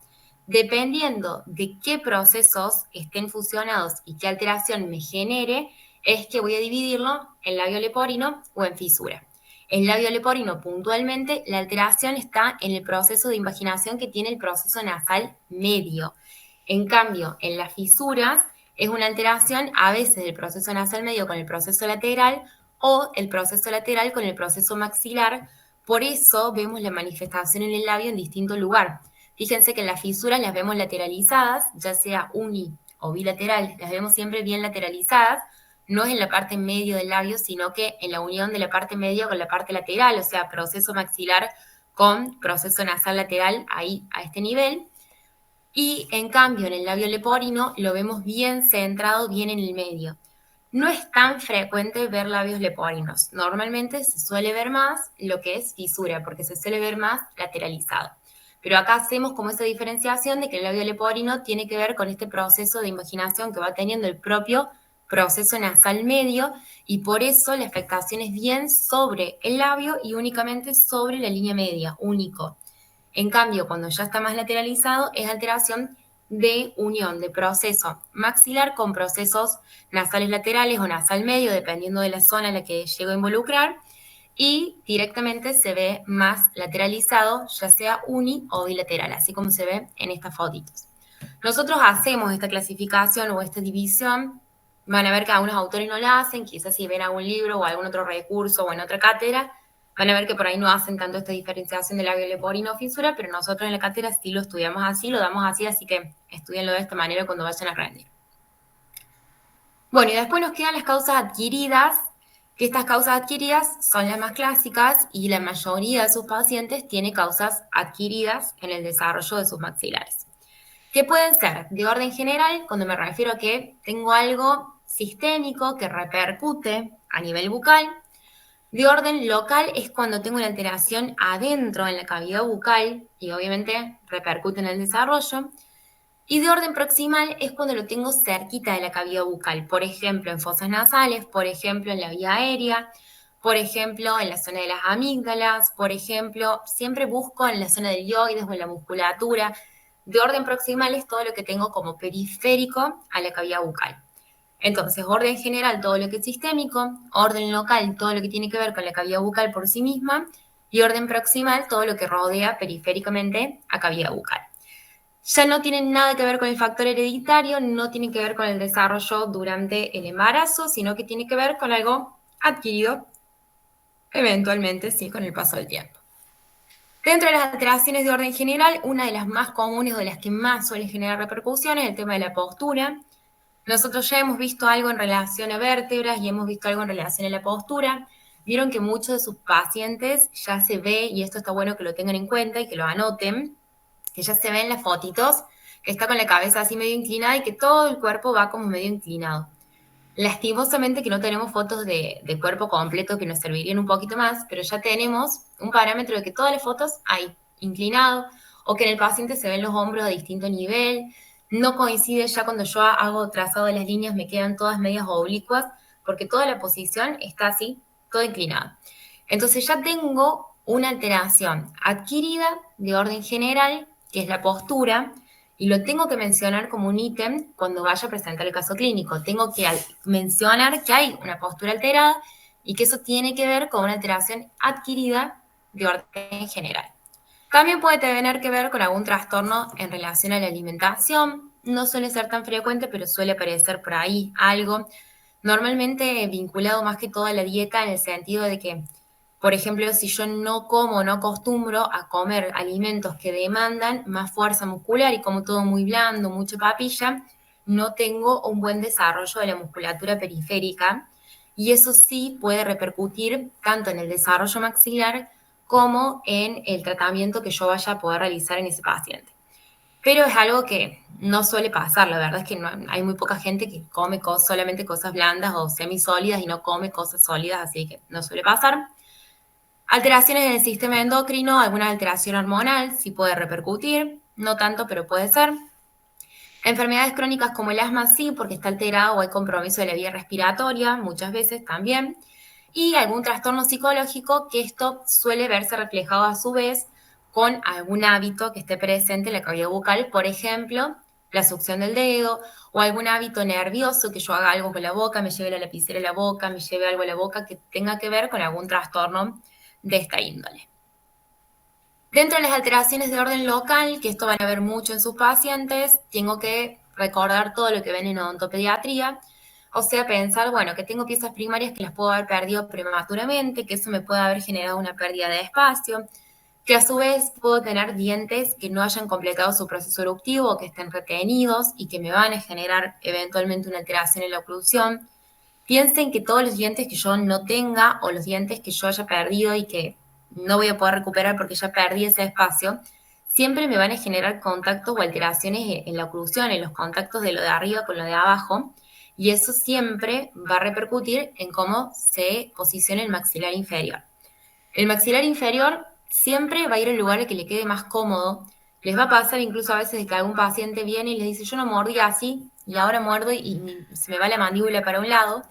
Dependiendo de qué procesos estén fusionados y qué alteración me genere, es que voy a dividirlo en labio leporino o en fisura. En labio leporino, puntualmente, la alteración está en el proceso de invaginación que tiene el proceso nasal medio. En cambio, en las fisuras, es una alteración a veces del proceso nasal medio con el proceso lateral o el proceso lateral con el proceso maxilar. Por eso vemos la manifestación en el labio en distinto lugar. Fíjense que en las fisuras las vemos lateralizadas, ya sea uni o bilateral, las vemos siempre bien lateralizadas, no es en la parte medio del labio, sino que en la unión de la parte media con la parte lateral, o sea, proceso maxilar con proceso nasal lateral ahí a este nivel. Y en cambio en el labio leporino lo vemos bien centrado, bien en el medio. No es tan frecuente ver labios leporinos. Normalmente se suele ver más lo que es fisura, porque se suele ver más lateralizado. Pero acá hacemos como esa diferenciación de que el labio leporino tiene que ver con este proceso de invaginación que va teniendo el propio proceso nasal medio y por eso la afectación es bien sobre el labio y únicamente sobre la línea media, único. En cambio, cuando ya está más lateralizado, es alteración de unión de proceso maxilar con procesos nasales laterales o nasal medio, dependiendo de la zona en la que llego a involucrar, y directamente se ve más lateralizado, ya sea uni o bilateral, así como se ve en estas fotitos. Nosotros hacemos esta clasificación o esta división, van a ver que algunos autores no la hacen, quizás si ven algún libro o algún otro recurso o en otra cátedra, van a ver que por ahí no hacen tanto esta diferenciación de labio leporino o fisura, pero nosotros en la cátedra sí lo estudiamos así, lo damos así que estudienlo de esta manera cuando vayan a rendir. Bueno, y después nos quedan las causas adquiridas, que estas causas adquiridas son las más clásicas y la mayoría de sus pacientes tiene causas adquiridas en el desarrollo de sus maxilares. ¿Qué pueden ser? De orden general, cuando me refiero a que tengo algo sistémico que repercute a nivel bucal. De orden local es cuando tengo una alteración adentro en la cavidad bucal y obviamente repercute en el desarrollo. Y de orden proximal es cuando lo tengo cerquita de la cavidad bucal, por ejemplo en fosas nasales, por ejemplo en la vía aérea, por ejemplo en la zona de las amígdalas, por ejemplo, siempre busco en la zona del hioides o en la musculatura. De orden proximal es todo lo que tengo como periférico a la cavidad bucal. Entonces, orden general, todo lo que es sistémico, orden local, todo lo que tiene que ver con la cavidad bucal por sí misma, y orden proximal, todo lo que rodea periféricamente a cavidad bucal. Ya no tienen nada que ver con el factor hereditario, no tienen que ver con el desarrollo durante el embarazo, sino que tiene que ver con algo adquirido, eventualmente, sí, con el paso del tiempo. Dentro de las alteraciones de orden general, una de las más comunes o de las que más suelen generar repercusiones es el tema de la postura. Nosotros ya hemos visto algo en relación a vértebras y hemos visto algo en relación a la postura. Vieron que muchos de sus pacientes ya se ve, y esto está bueno que lo tengan en cuenta y que lo anoten, que ya se ven las fotitos, que está con la cabeza así medio inclinada y que todo el cuerpo va como medio inclinado. Lastimosamente que no tenemos fotos de cuerpo completo que nos servirían un poquito más, pero ya tenemos un parámetro de que todas las fotos hay inclinado o que en el paciente se ven los hombros a distinto nivel. No coincide ya cuando yo hago trazado de las líneas, me quedan todas medias oblicuas porque toda la posición está así, toda inclinada. Entonces ya tengo una alteración adquirida de orden general, que es la postura, y lo tengo que mencionar como un ítem cuando vaya a presentar el caso clínico. Tengo que mencionar que hay una postura alterada y que eso tiene que ver con una alteración adquirida de orden general. También puede tener que ver con algún trastorno en relación a la alimentación. No suele ser tan frecuente, pero suele aparecer por ahí algo. Normalmente vinculado más que todo a la dieta en el sentido de que, por ejemplo, si yo no como, no acostumbro a comer alimentos que demandan más fuerza muscular y como todo muy blando, mucha papilla, no tengo un buen desarrollo de la musculatura periférica y eso sí puede repercutir tanto en el desarrollo maxilar como en el tratamiento que yo vaya a poder realizar en ese paciente. Pero es algo que no suele pasar, la verdad es que no, hay muy poca gente que come solamente cosas blandas o semisólidas y no come cosas sólidas, así que no suele pasar. Alteraciones en el sistema endocrino, alguna alteración hormonal sí puede repercutir, no tanto, pero puede ser. Enfermedades crónicas como el asma sí, porque está alterado o hay compromiso de la vía respiratoria, muchas veces también. Y algún trastorno psicológico que esto suele verse reflejado a su vez con algún hábito que esté presente en la cavidad bucal, por ejemplo, la succión del dedo o algún hábito nervioso, que yo haga algo con la boca, me lleve la lapicera a la boca, me lleve algo a la boca que tenga que ver con algún trastorno de esta índole. Dentro de las alteraciones de orden local, que esto van a ver mucho en sus pacientes, tengo que recordar todo lo que ven en odontopediatría, o sea, pensar, bueno, que tengo piezas primarias que las puedo haber perdido prematuramente, que eso me puede haber generado una pérdida de espacio, que a su vez puedo tener dientes que no hayan completado su proceso eruptivo o que estén retenidos y que me van a generar eventualmente una alteración en la oclusión. Piensen que todos los dientes que yo no tenga o los dientes que yo haya perdido y que no voy a poder recuperar porque ya perdí ese espacio, siempre me van a generar contactos o alteraciones en la oclusión, en los contactos de lo de arriba con lo de abajo, y eso siempre va a repercutir en cómo se posiciona el maxilar inferior. El maxilar inferior siempre va a ir al lugar al que le quede más cómodo Les va a pasar incluso a veces de que algún paciente viene y les dice, yo no mordí así, y ahora muerdo y se me va la mandíbula para un lado.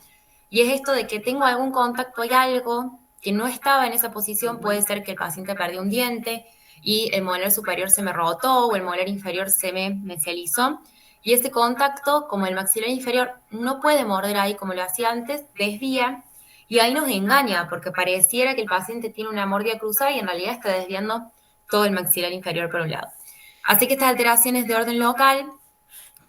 Y es esto de que tengo algún contacto, hay algo que no estaba en esa posición, puede ser que el paciente perdió un diente y el molar superior se me rotó o el molar inferior se me mesializó. Y ese contacto, como el maxilar inferior no puede morder ahí como lo hacía antes, desvía y ahí nos engaña porque pareciera que el paciente tiene una mordida cruzada y en realidad está desviando todo el maxilar inferior por un lado. Así que estas alteraciones de orden local,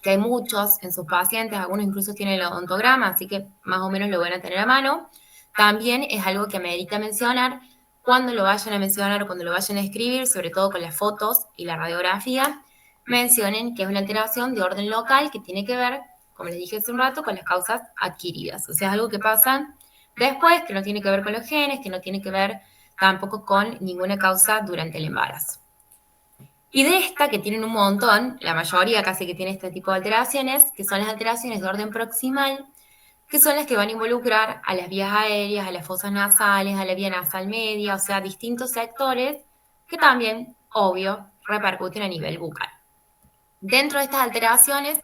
que hay muchos en sus pacientes, algunos incluso tienen el odontograma, así que más o menos lo van a tener a mano, también es algo que amerita mencionar cuando lo vayan a mencionar o cuando lo vayan a escribir, sobre todo con las fotos y la radiografía, mencionen que es una alteración de orden local que tiene que ver, como les dije hace un rato, con las causas adquiridas. O sea, es algo que pasa después, que no tiene que ver con los genes, que no tiene que ver tampoco con ninguna causa durante el embarazo. Y de esta, que tienen un montón, la mayoría casi que tiene este tipo de alteraciones, que son las alteraciones de orden proximal, que son las que van a involucrar a las vías aéreas, a las fosas nasales, a la vía nasal media, o sea, distintos sectores que también, obvio, repercuten a nivel bucal. Dentro de estas alteraciones,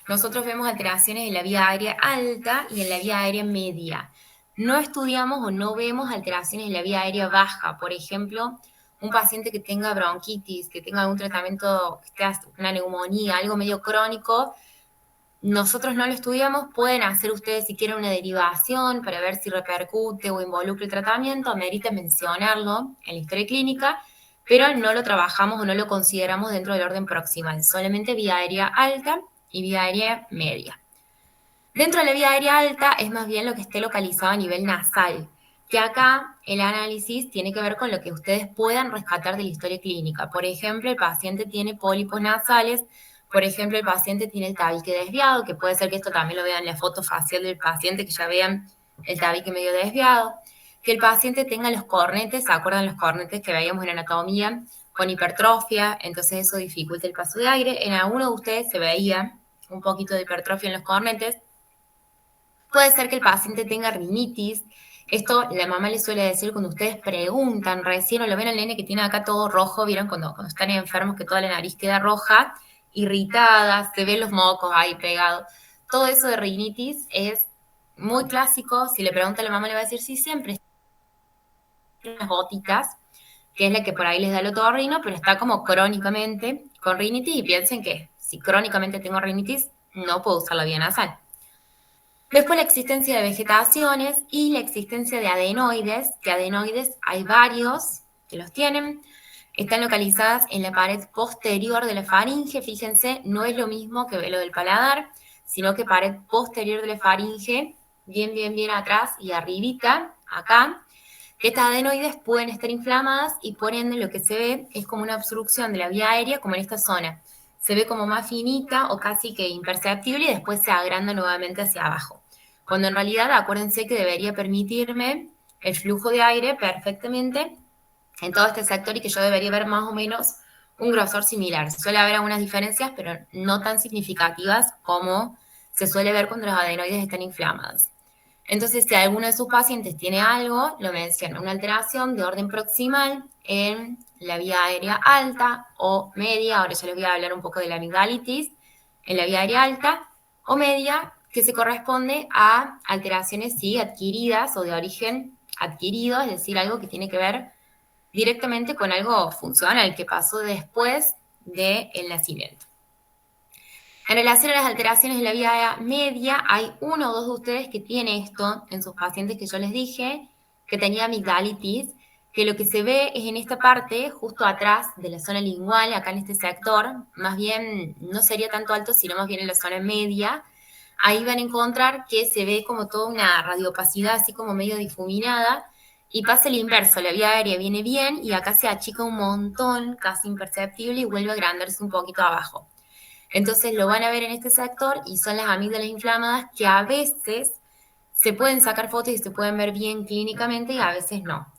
nosotros vemos alteraciones en la vía aérea alta y en la vía aérea media. No estudiamos o no vemos alteraciones en la vía aérea baja. Por ejemplo, un paciente que tenga bronquitis, que tenga algún tratamiento, una neumonía, algo medio crónico, nosotros no lo estudiamos. Pueden hacer ustedes si quieren una derivación para ver si repercute o involucra el tratamiento, amerita mencionarlo en la historia clínica, pero no lo trabajamos o no lo consideramos dentro del orden proximal, solamente vía aérea alta y vía aérea media. Dentro de la vía aérea alta es más bien lo que esté localizado a nivel nasal, que acá el análisis tiene que ver con lo que ustedes puedan rescatar de la historia clínica. Por ejemplo, el paciente tiene pólipos nasales, por ejemplo, el paciente tiene el tabique desviado, que puede ser que esto también lo vean en la foto facial del paciente, que ya vean el tabique medio desviado, que el paciente tenga los cornetes, ¿se acuerdan los cornetes que veíamos en anatomía? Con hipertrofia, entonces eso dificulta el paso de aire. En alguno de ustedes se veía un poquito de hipertrofia en los cornetes. Puede ser que el paciente tenga rinitis. Esto la mamá le suele decir cuando ustedes preguntan recién o lo ven al nene que tiene acá todo rojo, ¿vieron? Cuando están enfermos que toda la nariz queda roja, irritada, se ven los mocos ahí pegados. Todo eso de rinitis es muy clásico. Si le pregunta a la mamá le va a decir, sí, siempre unas gotitas, que es la que por ahí les da el otorrino, pero está como crónicamente con rinitis y piensen que si crónicamente tengo rinitis, no puedo usar la vía nasal. Después la existencia de vegetaciones y la existencia de adenoides, que adenoides hay varios que los tienen, están localizadas en la pared posterior de la faringe, fíjense, no es lo mismo que lo del paladar, sino que pared posterior de la faringe, bien atrás y arribita, acá, que estas adenoides pueden estar inflamadas y por ende lo que se ve es como una obstrucción de la vía aérea como en esta zona. Se ve como más finita o casi que imperceptible y después se agranda nuevamente hacia abajo. Cuando en realidad acuérdense que debería permitirme el flujo de aire perfectamente en todo este sector y que yo debería ver más o menos un grosor similar. Suele haber algunas diferencias, pero no tan significativas como se suele ver cuando los adenoides están inflamados. Entonces, si alguno de sus pacientes tiene algo, lo menciona, una alteración de orden proximal en la vía aérea alta o media, ahora ya les voy a hablar un poco de la amigdalitis, en la vía aérea alta o media, que se corresponde a alteraciones, sí, adquiridas o de origen adquirido, es decir, algo que tiene que ver directamente con algo funcional que pasó después del nacimiento. En relación a las alteraciones de la vía media, hay uno o dos de ustedes que tiene esto en sus pacientes que yo les dije, que tenía amigdalitis, que lo que se ve es en esta parte, justo atrás de la zona lingual, acá en este sector, más bien no sería tanto alto, sino más bien en la zona media. Ahí van a encontrar que se ve como toda una radiopacidad, así como medio difuminada, y pasa el inverso, la vía aérea viene bien y acá se achica un montón, casi imperceptible, y vuelve a agrandarse un poquito abajo. Entonces lo van a ver en este sector y son las amígdalas inflamadas que a veces se pueden sacar fotos y se pueden ver bien clínicamente y a veces no.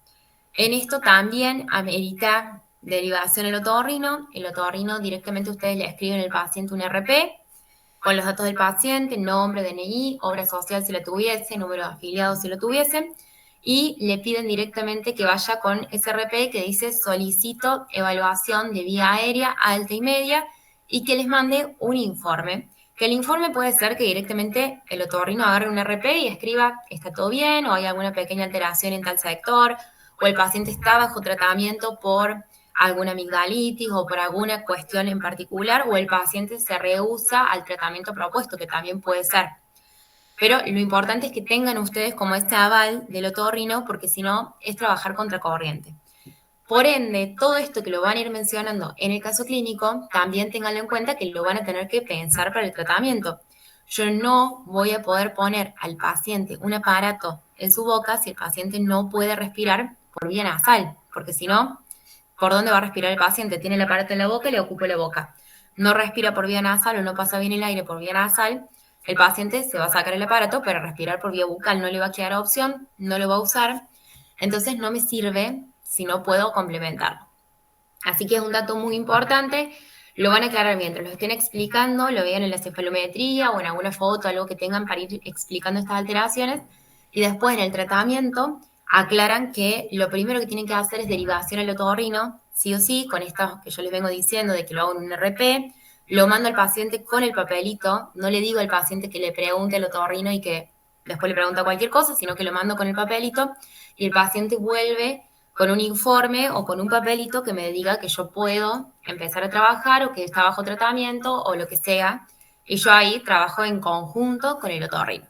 En esto también amerita derivación al otorrino. El otorrino directamente ustedes le escriben al paciente un RP con los datos del paciente, nombre, DNI, obra social si lo tuviese, número de afiliados si lo tuviesen, y le piden directamente que vaya con SRP que dice solicito evaluación de vía aérea alta y media y que les mande un informe. Que el informe puede ser que directamente el otorrino agarre un RP y escriba está todo bien o hay alguna pequeña alteración en tal sector o el paciente está bajo tratamiento por alguna amigdalitis o por alguna cuestión en particular o el paciente se rehúsa al tratamiento propuesto, que también puede ser. Pero lo importante es que tengan ustedes como este aval del otorrino, porque si no, es trabajar contracorriente. Por ende, todo esto que lo van a ir mencionando en el caso clínico, también ténganlo en cuenta que lo van a tener que pensar para el tratamiento. Yo no voy a poder poner al paciente un aparato en su boca si el paciente no puede respirar por vía nasal, porque si no, ¿por dónde va a respirar el paciente? Tiene el aparato en la boca y le ocupa la boca. No respira por vía nasal o no pasa bien el aire por vía nasal, el paciente se va a sacar el aparato, pero respirar por vía bucal no le va a quedar opción, no lo va a usar, entonces no me sirve si no puedo complementarlo. Así que es un dato muy importante, lo van a aclarar mientras lo estén explicando, lo vean en la cefalometría o en alguna foto, algo que tengan para ir explicando estas alteraciones, y después en el tratamiento aclaran que lo primero que tienen que hacer es derivación al otorrino, sí o sí, con esto que yo les vengo diciendo de que lo hago en un RP, lo mando al paciente con el papelito, no le digo al paciente que le pregunte al otorrino y que después le pregunta cualquier cosa, sino que lo mando con el papelito y el paciente vuelve con un informe o con un papelito que me diga que yo puedo empezar a trabajar o que está bajo tratamiento o lo que sea, y yo ahí trabajo en conjunto con el otorrino.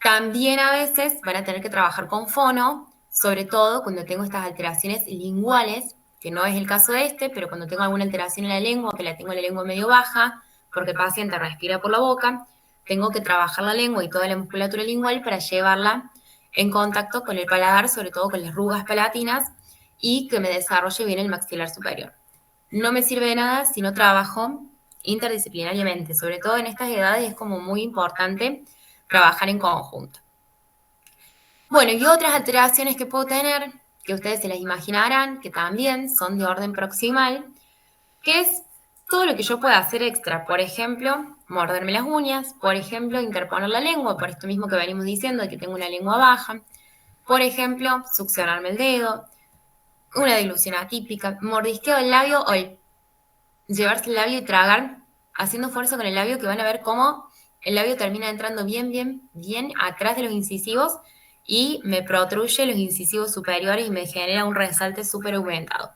También a veces van a tener que trabajar con fono, sobre todo cuando tengo estas alteraciones linguales, que no es el caso de este, pero cuando tengo alguna alteración en la lengua, que la tengo en la lengua medio baja, porque el paciente respira por la boca, tengo que trabajar la lengua y toda la musculatura lingual para llevarla en contacto con el paladar, sobre todo con las rugas palatinas, y que me desarrolle bien el maxilar superior. No me sirve de nada si no trabajo interdisciplinariamente, sobre todo en estas edades es como muy importante trabajar en conjunto. Bueno, y otras alteraciones que puedo tener, que ustedes se las imaginarán, que también son de orden proximal, que es todo lo que yo pueda hacer extra. Por ejemplo, morderme las uñas, por ejemplo, interponer la lengua, por esto mismo que venimos diciendo, de que tengo una lengua baja, por ejemplo, succionarme el dedo, una dilución atípica, mordisqueo el labio o llevarse el labio y tragar, haciendo fuerza con el labio, que van a ver cómo el labio termina entrando bien atrás de los incisivos y me protruye los incisivos superiores y me genera un resalte súper aumentado.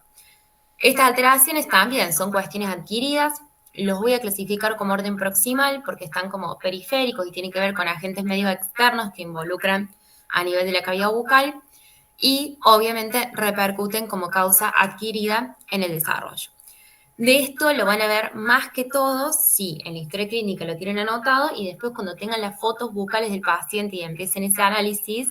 Estas alteraciones también son cuestiones adquiridas, los voy a clasificar como orden proximal porque están como periféricos y tienen que ver con agentes medios externos que involucran a nivel de la cavidad bucal y obviamente repercuten como causa adquirida en el desarrollo. De esto lo van a ver más que todo si en la historia clínica lo tienen anotado y después cuando tengan las fotos bucales del paciente y empiecen ese análisis,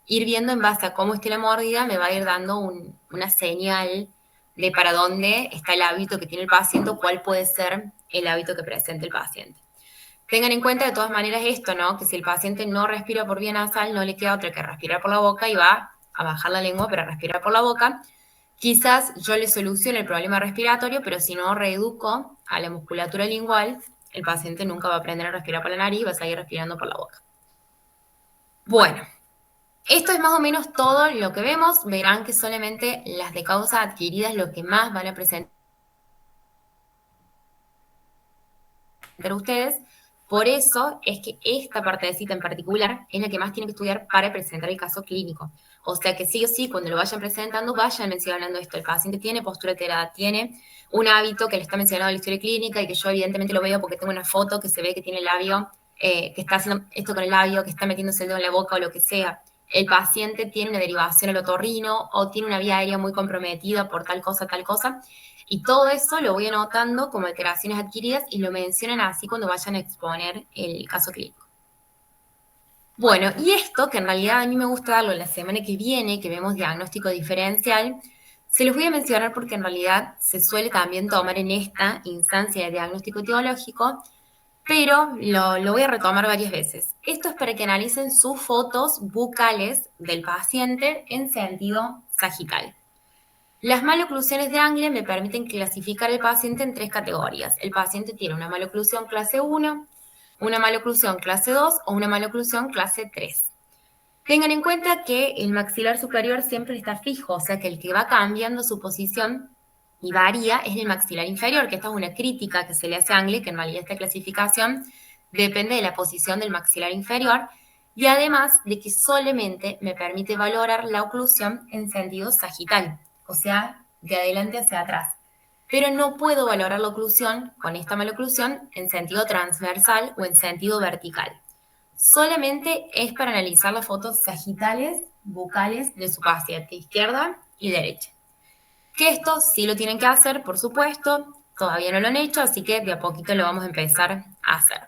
ir viendo en base a cómo esté la mordida me va a ir dando una señal de para dónde está el hábito que tiene el paciente o cuál puede ser el hábito que presente el paciente. Tengan en cuenta de todas maneras esto, ¿no? Que si el paciente no respira por vía nasal, no le queda otra que respirar por la boca y va a bajar la lengua para respirar por la boca. Quizás yo le solucione el problema respiratorio, pero si no reeduco a la musculatura lingual, el paciente nunca va a aprender a respirar por la nariz y va a seguir respirando por la boca. Bueno, esto es más o menos todo lo que vemos. Verán que solamente las de causa adquirida es lo que más van a presentar ustedes. Por eso es que esta partecita en particular es la que más tienen que estudiar para presentar el caso clínico. O sea que sí o sí, cuando lo vayan presentando, vayan mencionando esto. El paciente tiene postura alterada, tiene un hábito que le está mencionando en la historia clínica y que yo evidentemente lo veo porque tengo una foto que se ve que tiene el labio, que está haciendo esto con el labio, que está metiéndose el dedo en la boca o lo que sea. El paciente tiene una derivación al otorrino o tiene una vía aérea muy comprometida por tal cosa. Y todo eso lo voy anotando como alteraciones adquiridas y lo mencionan así cuando vayan a exponer el caso clínico. Bueno, y esto, que en realidad a mí me gusta darlo la semana que viene, que vemos diagnóstico diferencial, se los voy a mencionar porque en realidad se suele también tomar en esta instancia de diagnóstico etiológico, pero lo voy a retomar varias veces. Esto es para que analicen sus fotos bucales del paciente en sentido sagital. Las maloclusiones de Angle me permiten clasificar al paciente en 3 categorías. El paciente tiene una maloclusión clase 1, una maloclusión clase 2 o una maloclusión clase 3. Tengan en cuenta que el maxilar superior siempre está fijo, o sea que el que va cambiando su posición y varía es el maxilar inferior, que esta es una crítica que se le hace a Angle, que en realidad esta clasificación depende de la posición del maxilar inferior, y además de que solamente me permite valorar la oclusión en sentido sagital, o sea, de adelante hacia atrás. Pero no puedo valorar la oclusión con esta maloclusión en sentido transversal o en sentido vertical. Solamente es para analizar las fotos sagitales, bucales de su paciente, izquierda y derecha. Que esto sí lo tienen que hacer, por supuesto, todavía no lo han hecho, así que de a poquito lo vamos a empezar a hacer.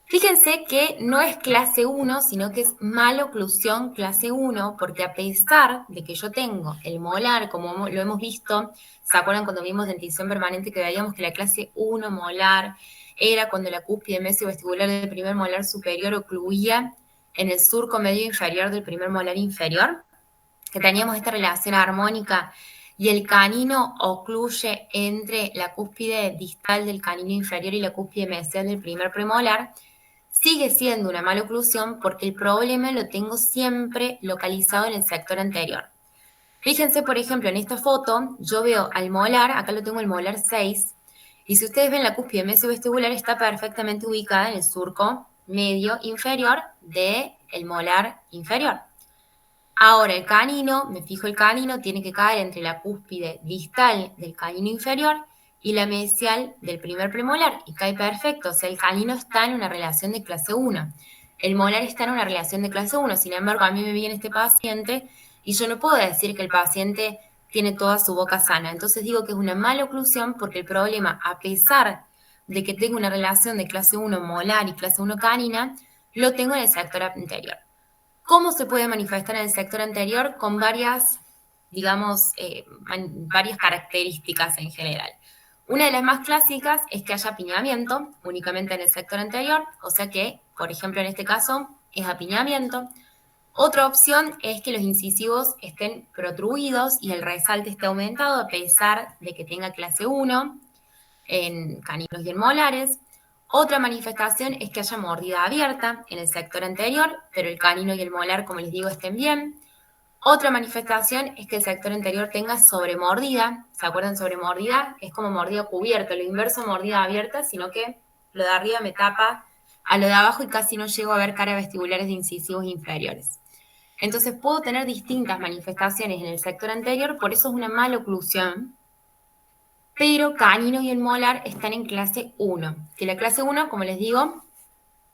Fíjense que no es clase 1, sino que es maloclusión clase 1, porque a pesar de que yo tengo el molar, como lo hemos visto, ¿se acuerdan cuando vimos dentición permanente que veíamos que la clase 1 molar era cuando la cúspide mesiovestibular del primer molar superior ocluía en el surco medio inferior del primer molar inferior? Que teníamos esta relación armónica y el canino ocluye entre la cúspide distal del canino inferior y la cúspide mesial del primer premolar. Sigue siendo una maloclusión porque el problema lo tengo siempre localizado en el sector anterior. Fíjense, por ejemplo, en esta foto, yo veo al molar, acá lo tengo el molar 6, y si ustedes ven la cúspide mesiovestibular está perfectamente ubicada en el surco medio inferior del molar inferior. Ahora el canino, me fijo el canino, tiene que caer entre la cúspide distal del canino inferior y la mesial del primer premolar, y cae perfecto, o sea, el canino está en una relación de clase 1, el molar está en una relación de clase 1, sin embargo, a mí me viene este paciente y yo no puedo decir que el paciente tiene toda su boca sana, entonces digo que es una maloclusión porque el problema, a pesar de que tengo una relación de clase 1 molar y clase 1 canina, lo tengo en el sector anterior. ¿Cómo se puede manifestar en el sector anterior? Con varias, digamos, varias características en general. Una de las más clásicas es que haya apiñamiento únicamente en el sector anterior, o sea que, por ejemplo, en este caso es apiñamiento. Otra opción es que los incisivos estén protruidos y el resalte esté aumentado a pesar de que tenga clase 1 en caninos y en molares. Otra manifestación es que haya mordida abierta en el sector anterior, pero el canino y el molar, como les digo, estén bien. Otra manifestación es que el sector anterior tenga sobremordida. ¿Se acuerdan sobremordida? Es como mordida cubierta, lo inverso mordida abierta, sino que lo de arriba me tapa a lo de abajo y casi no llego a ver caras vestibulares de incisivos inferiores. Entonces puedo tener distintas manifestaciones en el sector anterior, por eso es una maloclusión, pero canino y el molar están en clase 1, que la clase 1, como les digo,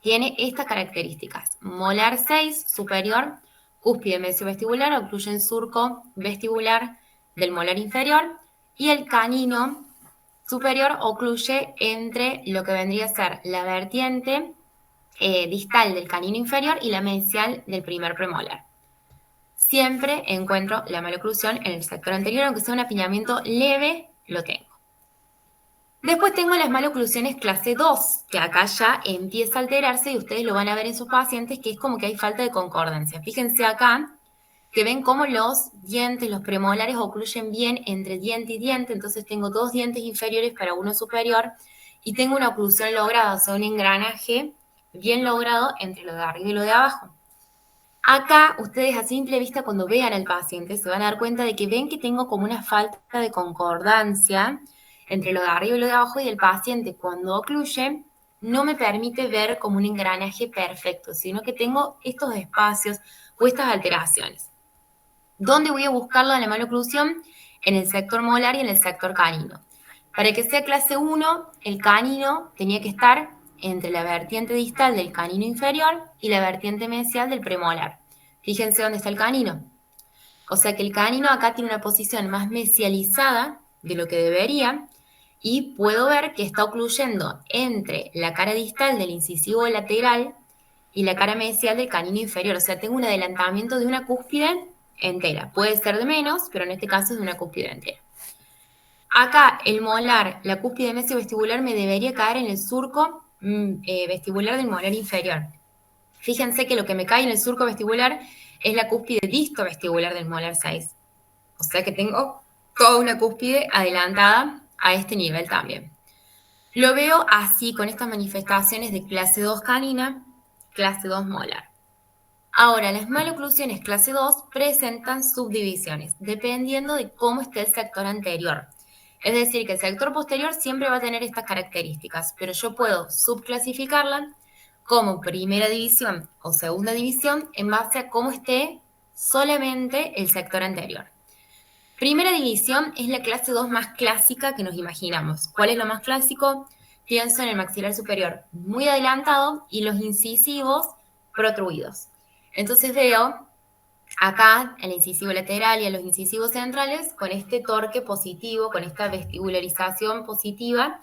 tiene estas características. Molar 6 superior, cúspide mesiovestibular, ocluye el surco vestibular del molar inferior, y el canino superior ocluye entre lo que vendría a ser la vertiente distal del canino inferior y la mesial del primer premolar. Siempre encuentro la maloclusión en el sector anterior, aunque sea un apiñamiento leve, lo tengo. Después tengo las maloclusiones clase 2, que acá ya empieza a alterarse y ustedes lo van a ver en sus pacientes, que es como que hay falta de concordancia. Fíjense acá que ven cómo los dientes, los premolares ocluyen bien entre diente y diente, entonces tengo dos dientes inferiores para uno superior y tengo una oclusión lograda, o sea, un engranaje bien logrado entre lo de arriba y lo de abajo. Acá, ustedes a simple vista, cuando vean al paciente, se van a dar cuenta de que ven que tengo como una falta de concordancia entre lo de arriba y lo de abajo, y el paciente cuando ocluye no me permite ver como un engranaje perfecto, sino que tengo estos espacios o estas alteraciones. ¿Dónde voy a buscarlo en la maloclusión? En el sector molar y en el sector canino. Para que sea clase 1, el canino tenía que estar entre la vertiente distal del canino inferior y la vertiente mesial del premolar. Fíjense dónde está el canino. O sea que el canino acá tiene una posición más mesializada de lo que debería, y puedo ver que está ocluyendo entre la cara distal del incisivo lateral y la cara mesial del canino inferior. O sea, tengo un adelantamiento de una cúspide entera. Puede ser de menos, pero en este caso es de una cúspide entera. Acá el molar, la cúspide mesiovestibular, me debería caer en el surco vestibular del molar inferior. Fíjense que lo que me cae en el surco vestibular es la cúspide distovestibular del molar 6. O sea que tengo toda una cúspide adelantada a este nivel también. Lo veo así, con estas manifestaciones de clase 2 canina, clase 2 molar. Ahora, las maloclusiones clase 2 presentan subdivisiones, dependiendo de cómo esté el sector anterior. Es decir, que el sector posterior siempre va a tener estas características, pero yo puedo subclasificarla como primera división o segunda división en base a cómo esté solamente el sector anterior. Primera división es la clase 2 más clásica que nos imaginamos. ¿Cuál es lo más clásico? Pienso en el maxilar superior muy adelantado y los incisivos protruidos. Entonces veo acá el incisivo lateral y a los incisivos centrales con este torque positivo, con esta vestibularización positiva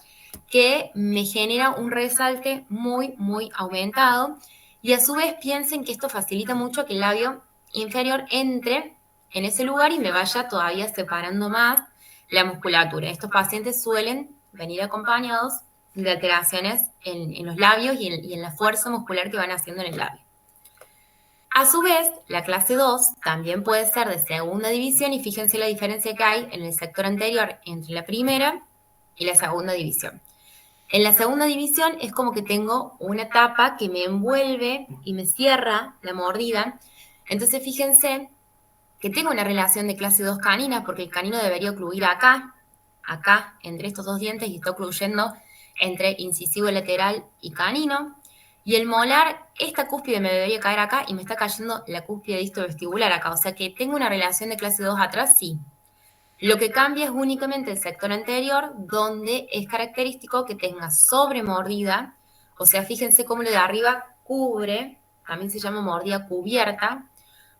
que me genera un resalte muy, muy aumentado. Y a su vez piensen que esto facilita mucho que el labio inferior entre en ese lugar y me vaya todavía separando más la musculatura. Estos pacientes suelen venir acompañados de alteraciones en los labios y en la fuerza muscular que van haciendo en el labio. A su vez, la clase 2 también puede ser de segunda división y fíjense la diferencia que hay en el sector anterior entre la primera y la segunda división. En la segunda división es como que tengo una tapa que me envuelve y me cierra la mordida. Entonces fíjense que tengo una relación de clase 2 canina porque el canino debería ocluir acá, entre estos dos dientes y está ocluyendo entre incisivo lateral y canino. Y el molar, esta cúspide me debería caer acá y me está cayendo la cúspide distovestibular acá. O sea que tengo una relación de clase 2 atrás, sí. Lo que cambia es únicamente el sector anterior, donde es característico que tenga sobremordida. O sea, fíjense cómo lo de arriba cubre, también se llama mordida cubierta,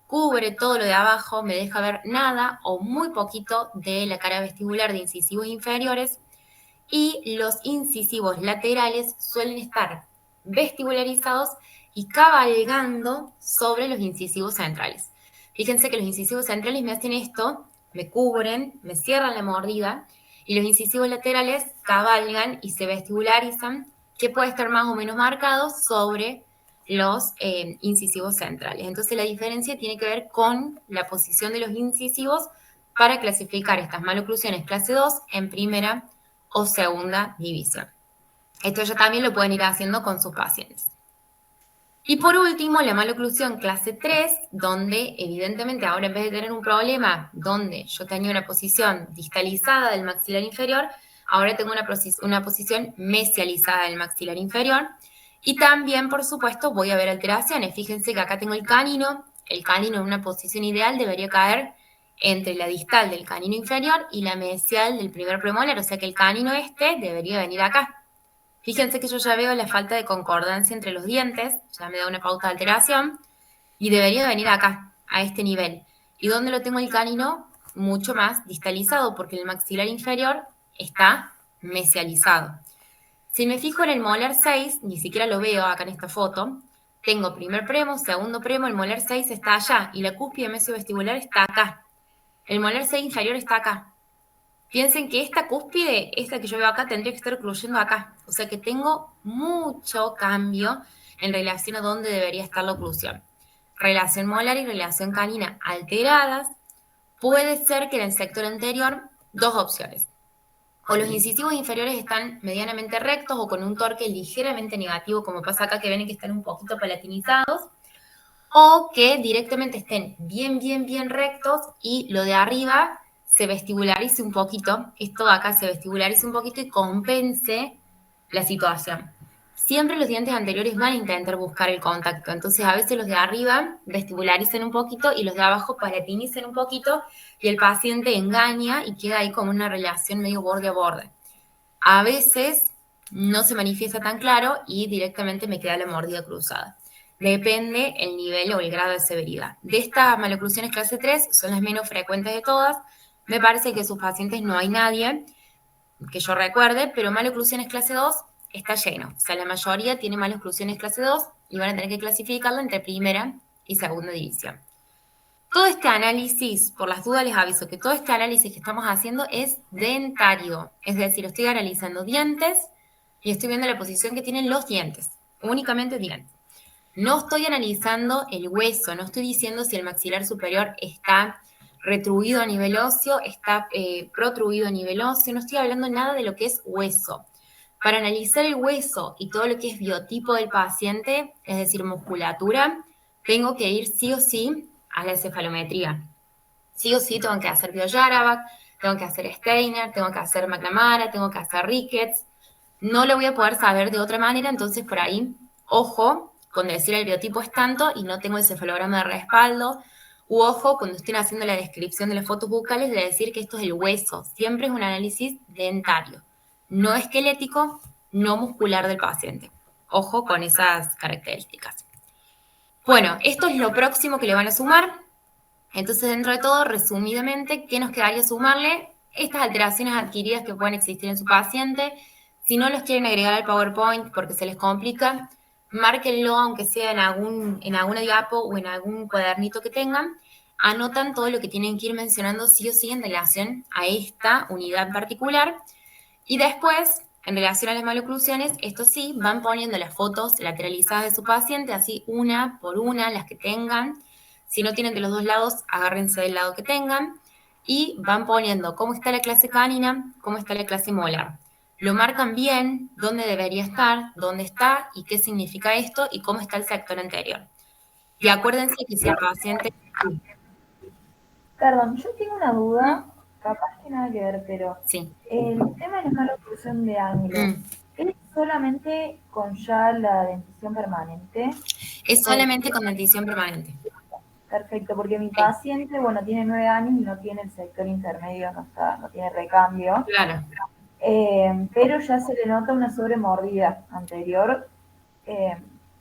cubre todo lo de abajo, me deja ver nada o muy poquito de la cara vestibular de incisivos inferiores. Y los incisivos laterales suelen estar vestibularizados y cabalgando sobre los incisivos centrales. Fíjense que los incisivos centrales me hacen esto, me cubren, me cierran la mordida, y los incisivos laterales cabalgan y se vestibularizan, que puede estar más o menos marcado sobre los incisivos centrales. Entonces la diferencia tiene que ver con la posición de los incisivos para clasificar estas maloclusiones clase 2 en primera o segunda división. Esto ya también lo pueden ir haciendo con sus pacientes. Y por último, la maloclusión clase 3, donde evidentemente ahora en vez de tener un problema donde yo tenía una posición distalizada del maxilar inferior, ahora tengo una posición mesializada del maxilar inferior. Y también, por supuesto, voy a ver alteraciones. Fíjense que acá tengo el canino en una posición ideal debería caer entre la distal del canino inferior y la mesial del primer premolar, o sea que el canino debería venir acá. Fíjense que yo ya veo la falta de concordancia entre los dientes, ya me da una pauta de alteración, y debería venir acá, a este nivel. ¿Y dónde lo tengo el canino? Mucho más distalizado, porque el maxilar inferior está mesializado. Si me fijo en el molar 6, ni siquiera lo veo acá en esta foto, tengo primer premo, segundo premo, el molar 6 está allá, y la cúspide mesiovestibular está acá. El molar 6 inferior está acá. Piensen que esta cúspide, esta que yo veo acá, tendría que estar ocluyendo acá. O sea que tengo mucho cambio en relación a dónde debería estar la oclusión. Relación molar y relación canina alteradas. Puede ser que en el sector anterior, dos opciones. O los incisivos inferiores están medianamente rectos o con un torque ligeramente negativo, como pasa acá, que ven que están un poquito palatinizados. O que directamente estén bien rectos y lo de arriba se vestibularice un poquito, esto de acá se vestibularice un poquito y compense la situación. Siempre los dientes anteriores van a intentar buscar el contacto, entonces a veces los de arriba vestibularicen un poquito y los de abajo palatinicen un poquito y el paciente engaña y queda ahí como una relación medio borde a borde. A veces no se manifiesta tan claro y directamente me queda la mordida cruzada. Depende el nivel o el grado de severidad. De estas maloclusiones clase 3 son las menos frecuentes de todas. Me parece que sus pacientes no hay nadie que yo recuerde, pero maloclusiones clase 2 está lleno. O sea, la mayoría tiene maloclusiones clase 2 y van a tener que clasificarla entre primera y segunda división. Todo este análisis, por las dudas les aviso que todo este análisis que estamos haciendo es dentario. Es decir, estoy analizando dientes y estoy viendo la posición que tienen los dientes. Únicamente dientes. No estoy analizando el hueso, no estoy diciendo si el maxilar superior está retruido a nivel óseo, está protruido a nivel óseo, no estoy hablando nada de lo que es hueso. Para analizar el hueso y todo lo que es biotipo del paciente, es decir, musculatura, tengo que ir sí o sí a la cefalometría. Sí o sí tengo que hacer Biot-Yarabak, tengo que hacer Steiner, tengo que hacer McNamara, tengo que hacer Ricketts. No lo voy a poder saber de otra manera, entonces por ahí, ojo, con decir el biotipo es tanto y no tengo el cefalograma de respaldo, u ojo, cuando estén haciendo la descripción de las fotos bucales, de decir que esto es el hueso. Siempre es un análisis dentario, no esquelético, no muscular del paciente. Ojo con esas características. Bueno, esto es lo próximo que le van a sumar. Entonces, dentro de todo, resumidamente, ¿qué nos quedaría sumarle? Estas alteraciones adquiridas que pueden existir en su paciente. Si no los quieren agregar al PowerPoint porque se les complica, márquenlo, aunque sea en alguna diapo o en algún cuadernito que tengan. Anotan todo lo que tienen que ir mencionando sí o sí en relación a esta unidad particular. Y después, en relación a las maloclusiones, esto sí, van poniendo las fotos lateralizadas de su paciente, así una por una, las que tengan. Si no tienen de los dos lados, agárrense del lado que tengan. Y van poniendo cómo está la clase canina, cómo está la clase molar. Lo marcan bien, dónde debería estar, dónde está y qué significa esto y cómo está el sector anterior. Y acuérdense que si el paciente... Perdón, yo tengo una duda, capaz que nada que ver, pero Sí. el tema de la maloclusión de ángulo, ¿es solamente con ya la dentición permanente? Es solamente con dentición permanente. Perfecto, porque mi paciente, bueno, tiene 9 años y no tiene el sector intermedio, no tiene recambio. Claro. Pero ya se le nota una sobremordida anterior,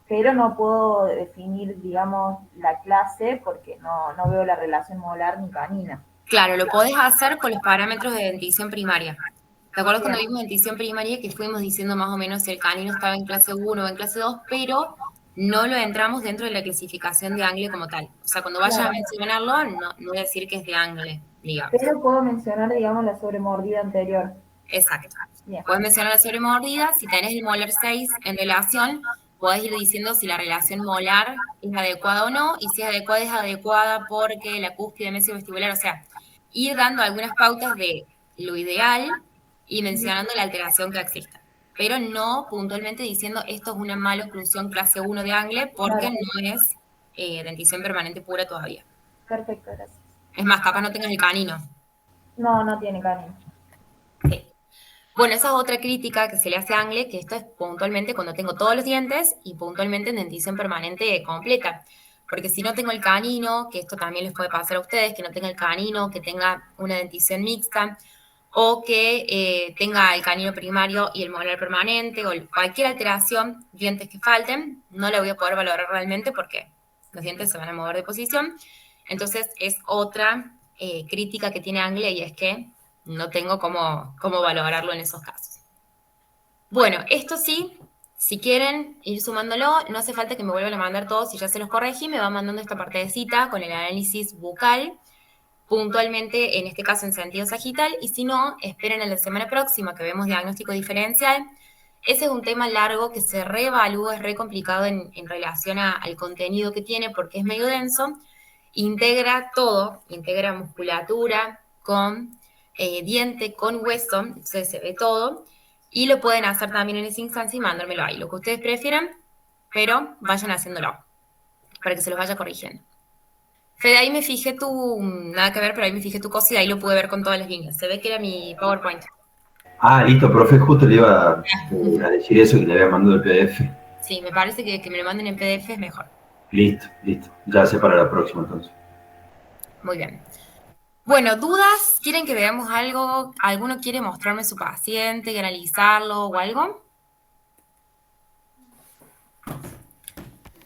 pero no puedo definir, digamos, la clase porque no veo la relación molar ni canina. Claro, lo podés hacer con los parámetros de dentición primaria. ¿Te acuerdas cuando vimos dentición primaria que fuimos diciendo más o menos si el canino estaba en clase 1 o en clase 2, pero no lo entramos dentro de la clasificación de Angle como tal? O sea, cuando vaya a mencionarlo, no voy a decir que es de Angle, digamos. Pero puedo mencionar, digamos, la sobremordida anterior. Exacto. Bien. Puedes mencionar la sobremordida, si tenés el molar 6 en relación, podés ir diciendo si la relación molar es adecuada o no, y si es adecuada porque la cúspide mesiovestibular, o sea, ir dando algunas pautas de lo ideal y mencionando la alteración que exista. Pero no puntualmente diciendo esto es una mala oclusión clase 1 de Angle porque no es dentición permanente pura todavía. Perfecto, gracias. Es más, capaz no tengas el canino. No tiene canino. Sí. Bueno, esa es otra crítica que se le hace a Angle, que esto es puntualmente cuando tengo todos los dientes y puntualmente en dentición permanente completa. Porque si no tengo el canino, que esto también les puede pasar a ustedes, que no tenga el canino, que tenga una dentición mixta, o que tenga el canino primario y el molar permanente, o cualquier alteración, dientes que falten, no la voy a poder valorar realmente porque los dientes se van a mover de posición. Entonces es otra crítica que tiene Angle y es que no tengo cómo valorarlo en esos casos. Bueno, esto sí, si quieren ir sumándolo, no hace falta que me vuelvan a mandar todos, si ya se los corregí, me van mandando esta partecita con el análisis bucal, puntualmente, en este caso en sentido sagital, y si no, esperen a la semana próxima que vemos diagnóstico diferencial. Ese es un tema largo que se reevalúa, es re complicado en relación al contenido que tiene porque es medio denso, integra todo, integra musculatura con diente, con hueso, entonces se ve todo, y lo pueden hacer también en esa instancia y mandármelo ahí, lo que ustedes prefieran, pero vayan haciéndolo, para que se los vaya corrigiendo. Fede, ahí me fijé nada que ver, pero ahí me fijé tu cosa y ahí lo pude ver con todas las líneas, se ve que era mi PowerPoint. Ah, listo, profe, justo le iba a decir eso, que le había mandado el PDF. Sí, me parece que me lo manden en PDF es mejor. Listo, ya sé para la próxima entonces. Muy bien. Bueno, ¿dudas? ¿Quieren que veamos algo? ¿Alguno quiere mostrarme su paciente y analizarlo o algo?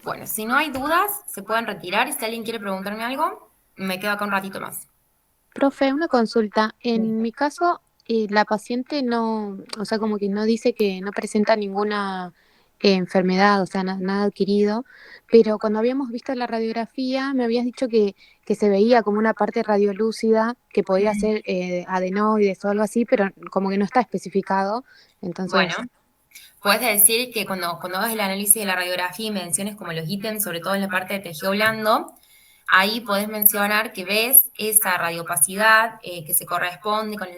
Bueno, si no hay dudas, se pueden retirar. Y si alguien quiere preguntarme algo, me quedo acá un ratito más. Profe, una consulta. En mi caso, la paciente no, o sea, como que no dice que no presenta ninguna enfermedad, o sea, nada adquirido, pero cuando habíamos visto la radiografía me habías dicho que se veía como una parte radiolúcida que podía ser adenoides o algo así, pero como que no está especificado. Entonces, bueno, puedes decir que cuando hagas el análisis de la radiografía y menciones como los ítems, sobre todo en la parte de tejido blando, ahí podés mencionar que ves esa radiopacidad que se corresponde con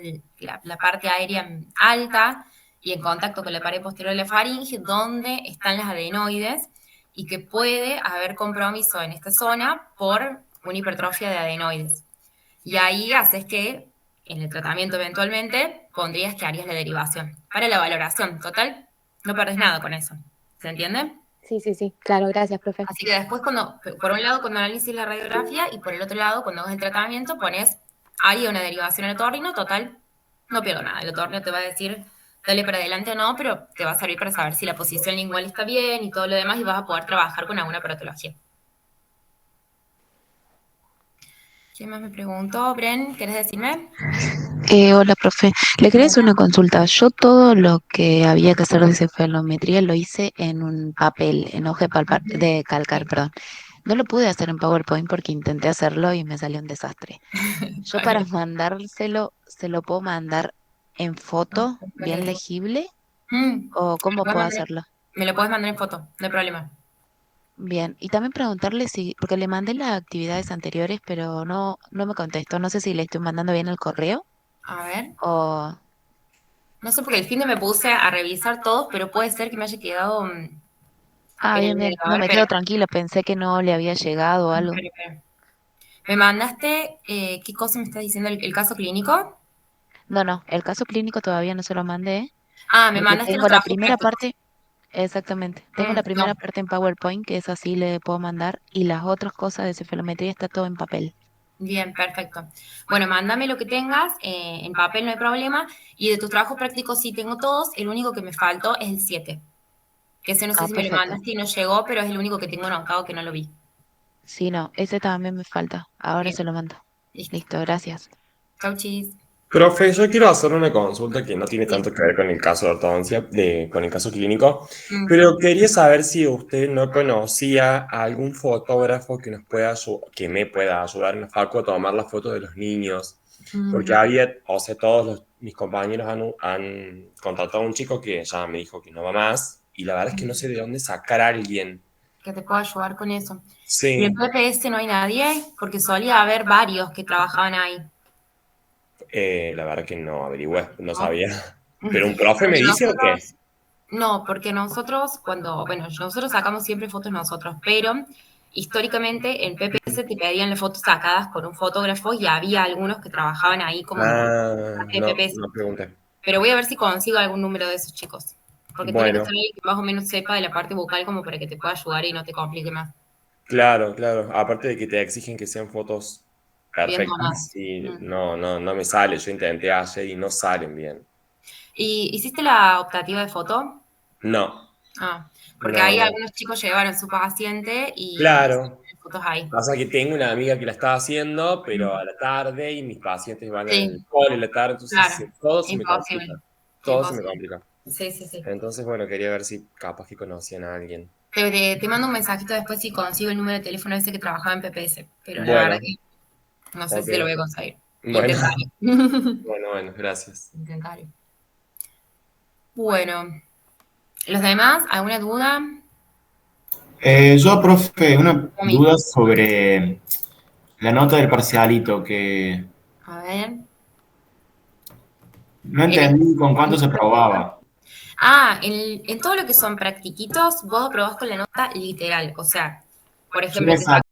la parte aérea alta y en contacto con la pared posterior de la faringe, donde están las adenoides, y que puede haber compromiso en esta zona por una hipertrofia de adenoides. Y ahí haces que en el tratamiento eventualmente pondrías que harías la derivación para la valoración. Total, no perdés nada con eso. ¿Se entiende? Sí, claro, gracias, profe. Así que después, por un lado, cuando analices la radiografía y por el otro lado, cuando hagas el tratamiento, pones, haría una derivación al otorrino, total, no pierdo nada. El otorrino te va a decir, dale para adelante o no, pero te va a servir para saber si la posición lingual está bien y todo lo demás y vas a poder trabajar con alguna patología. ¿Quién más me preguntó? Bren, ¿querés decirme? Hola, profe. Le quería hacer una consulta. Yo todo lo que había que hacer de cefalometría lo hice en un papel, en hoja de calcar, perdón. No lo pude hacer en PowerPoint porque intenté hacerlo y me salió un desastre. Yo para mandárselo, ¿se lo puedo mandar en foto, bien legible? ¿O cómo puedo hacerlo? Me lo puedes mandar en foto, no hay problema. Bien, y también preguntarle si, porque le mandé las actividades anteriores, pero no me contestó. No sé si le estoy mandando bien el correo A ver. o... No sé, porque el fin de me puse a revisar todo, pero puede ser que me haya quedado Ah, en el bien, bien. medio. A No, ver, me quedo tranquila. Pensé que no le había llegado o algo. espera. Me mandaste, ¿qué cosa me estás diciendo? ¿El caso clínico? No, el caso clínico todavía no se lo mandé Ah, me porque mandaste los tengo la trabajos primera prácticos. parte, exactamente. Tengo la primera No, parte en PowerPoint, que es así le puedo mandar, y las otras cosas de cefalometría está todo en papel. bien, perfecto. Bueno, mándame lo que tengas, en papel no hay problema, y de tus trabajos prácticos sí tengo todos, el único que me faltó es el 7, que ese no sé Ah, si me lo perfecto. mandaste y no llegó, pero es el único que tengo anotado que no lo vi. Sí, no, ese también me falta. Ahora Bien, se lo mando. listo. Listo, gracias. Chau, chis. Profe, yo quiero hacer una consulta que no tiene Sí. tanto que ver con el caso de ortodoncia, con el caso clínico, Mm. pero quería saber si usted no conocía a algún fotógrafo que que me pueda ayudar en la facu a tomar las fotos de los niños, porque o sea, mis compañeros han contratado a un chico que ya me dijo que no va más, y la verdad es que no sé de dónde sacar a alguien. Que te puedo ayudar con eso. Y en Sí, PPS no hay nadie, porque solía haber varios que trabajaban ahí. la verdad que no averigüé, no ¿No? sabía. ¿Pero un profe me Porque dice o qué? nosotros, no, porque nosotros nosotros sacamos siempre fotos nosotros, pero históricamente en PPS te pedían las fotos sacadas por un fotógrafo y había algunos que trabajaban ahí como Ah, parte de no, PPS. no pregunté. Pero voy a ver si consigo algún número de esos chicos. Porque tiene que Bueno, ser alguien que más o menos sepa de la parte bucal como para que te pueda ayudar y no te complique más. claro, claro. Aparte de que te exigen que sean fotos Bien perfectas tomadas. y no me sale. Yo intenté ayer y no salen bien. ¿Y hiciste la optativa de foto? No, Ah, porque no, ahí no. algunos chicos llevaron su paciente y Claro. fotos ahí. Pasa que tengo una amiga que la está haciendo, pero a la tarde y mis pacientes van al Sí, cole a la tarde, entonces claro, todo se me imposible, complica. Todo se me imposible. complica. Sí. Entonces, bueno, quería ver si capaz que conocían a alguien. Te mando un mensajito después si consigo el número de teléfono ese que trabajaba en PPS, pero la verdad Bueno, que no sé ok. si te lo voy a conseguir. Bueno, Intentaré. bueno, gracias. Intentaré. Bueno, ¿los demás? ¿Alguna duda? Yo, profe, una Omi, duda sobre la nota del parcialito, que a ver. no En entendí con cuánto se probaba. en todo lo que son practiquitos, vos aprobás con la nota literal. O sea, por Yo ejemplo, le te saco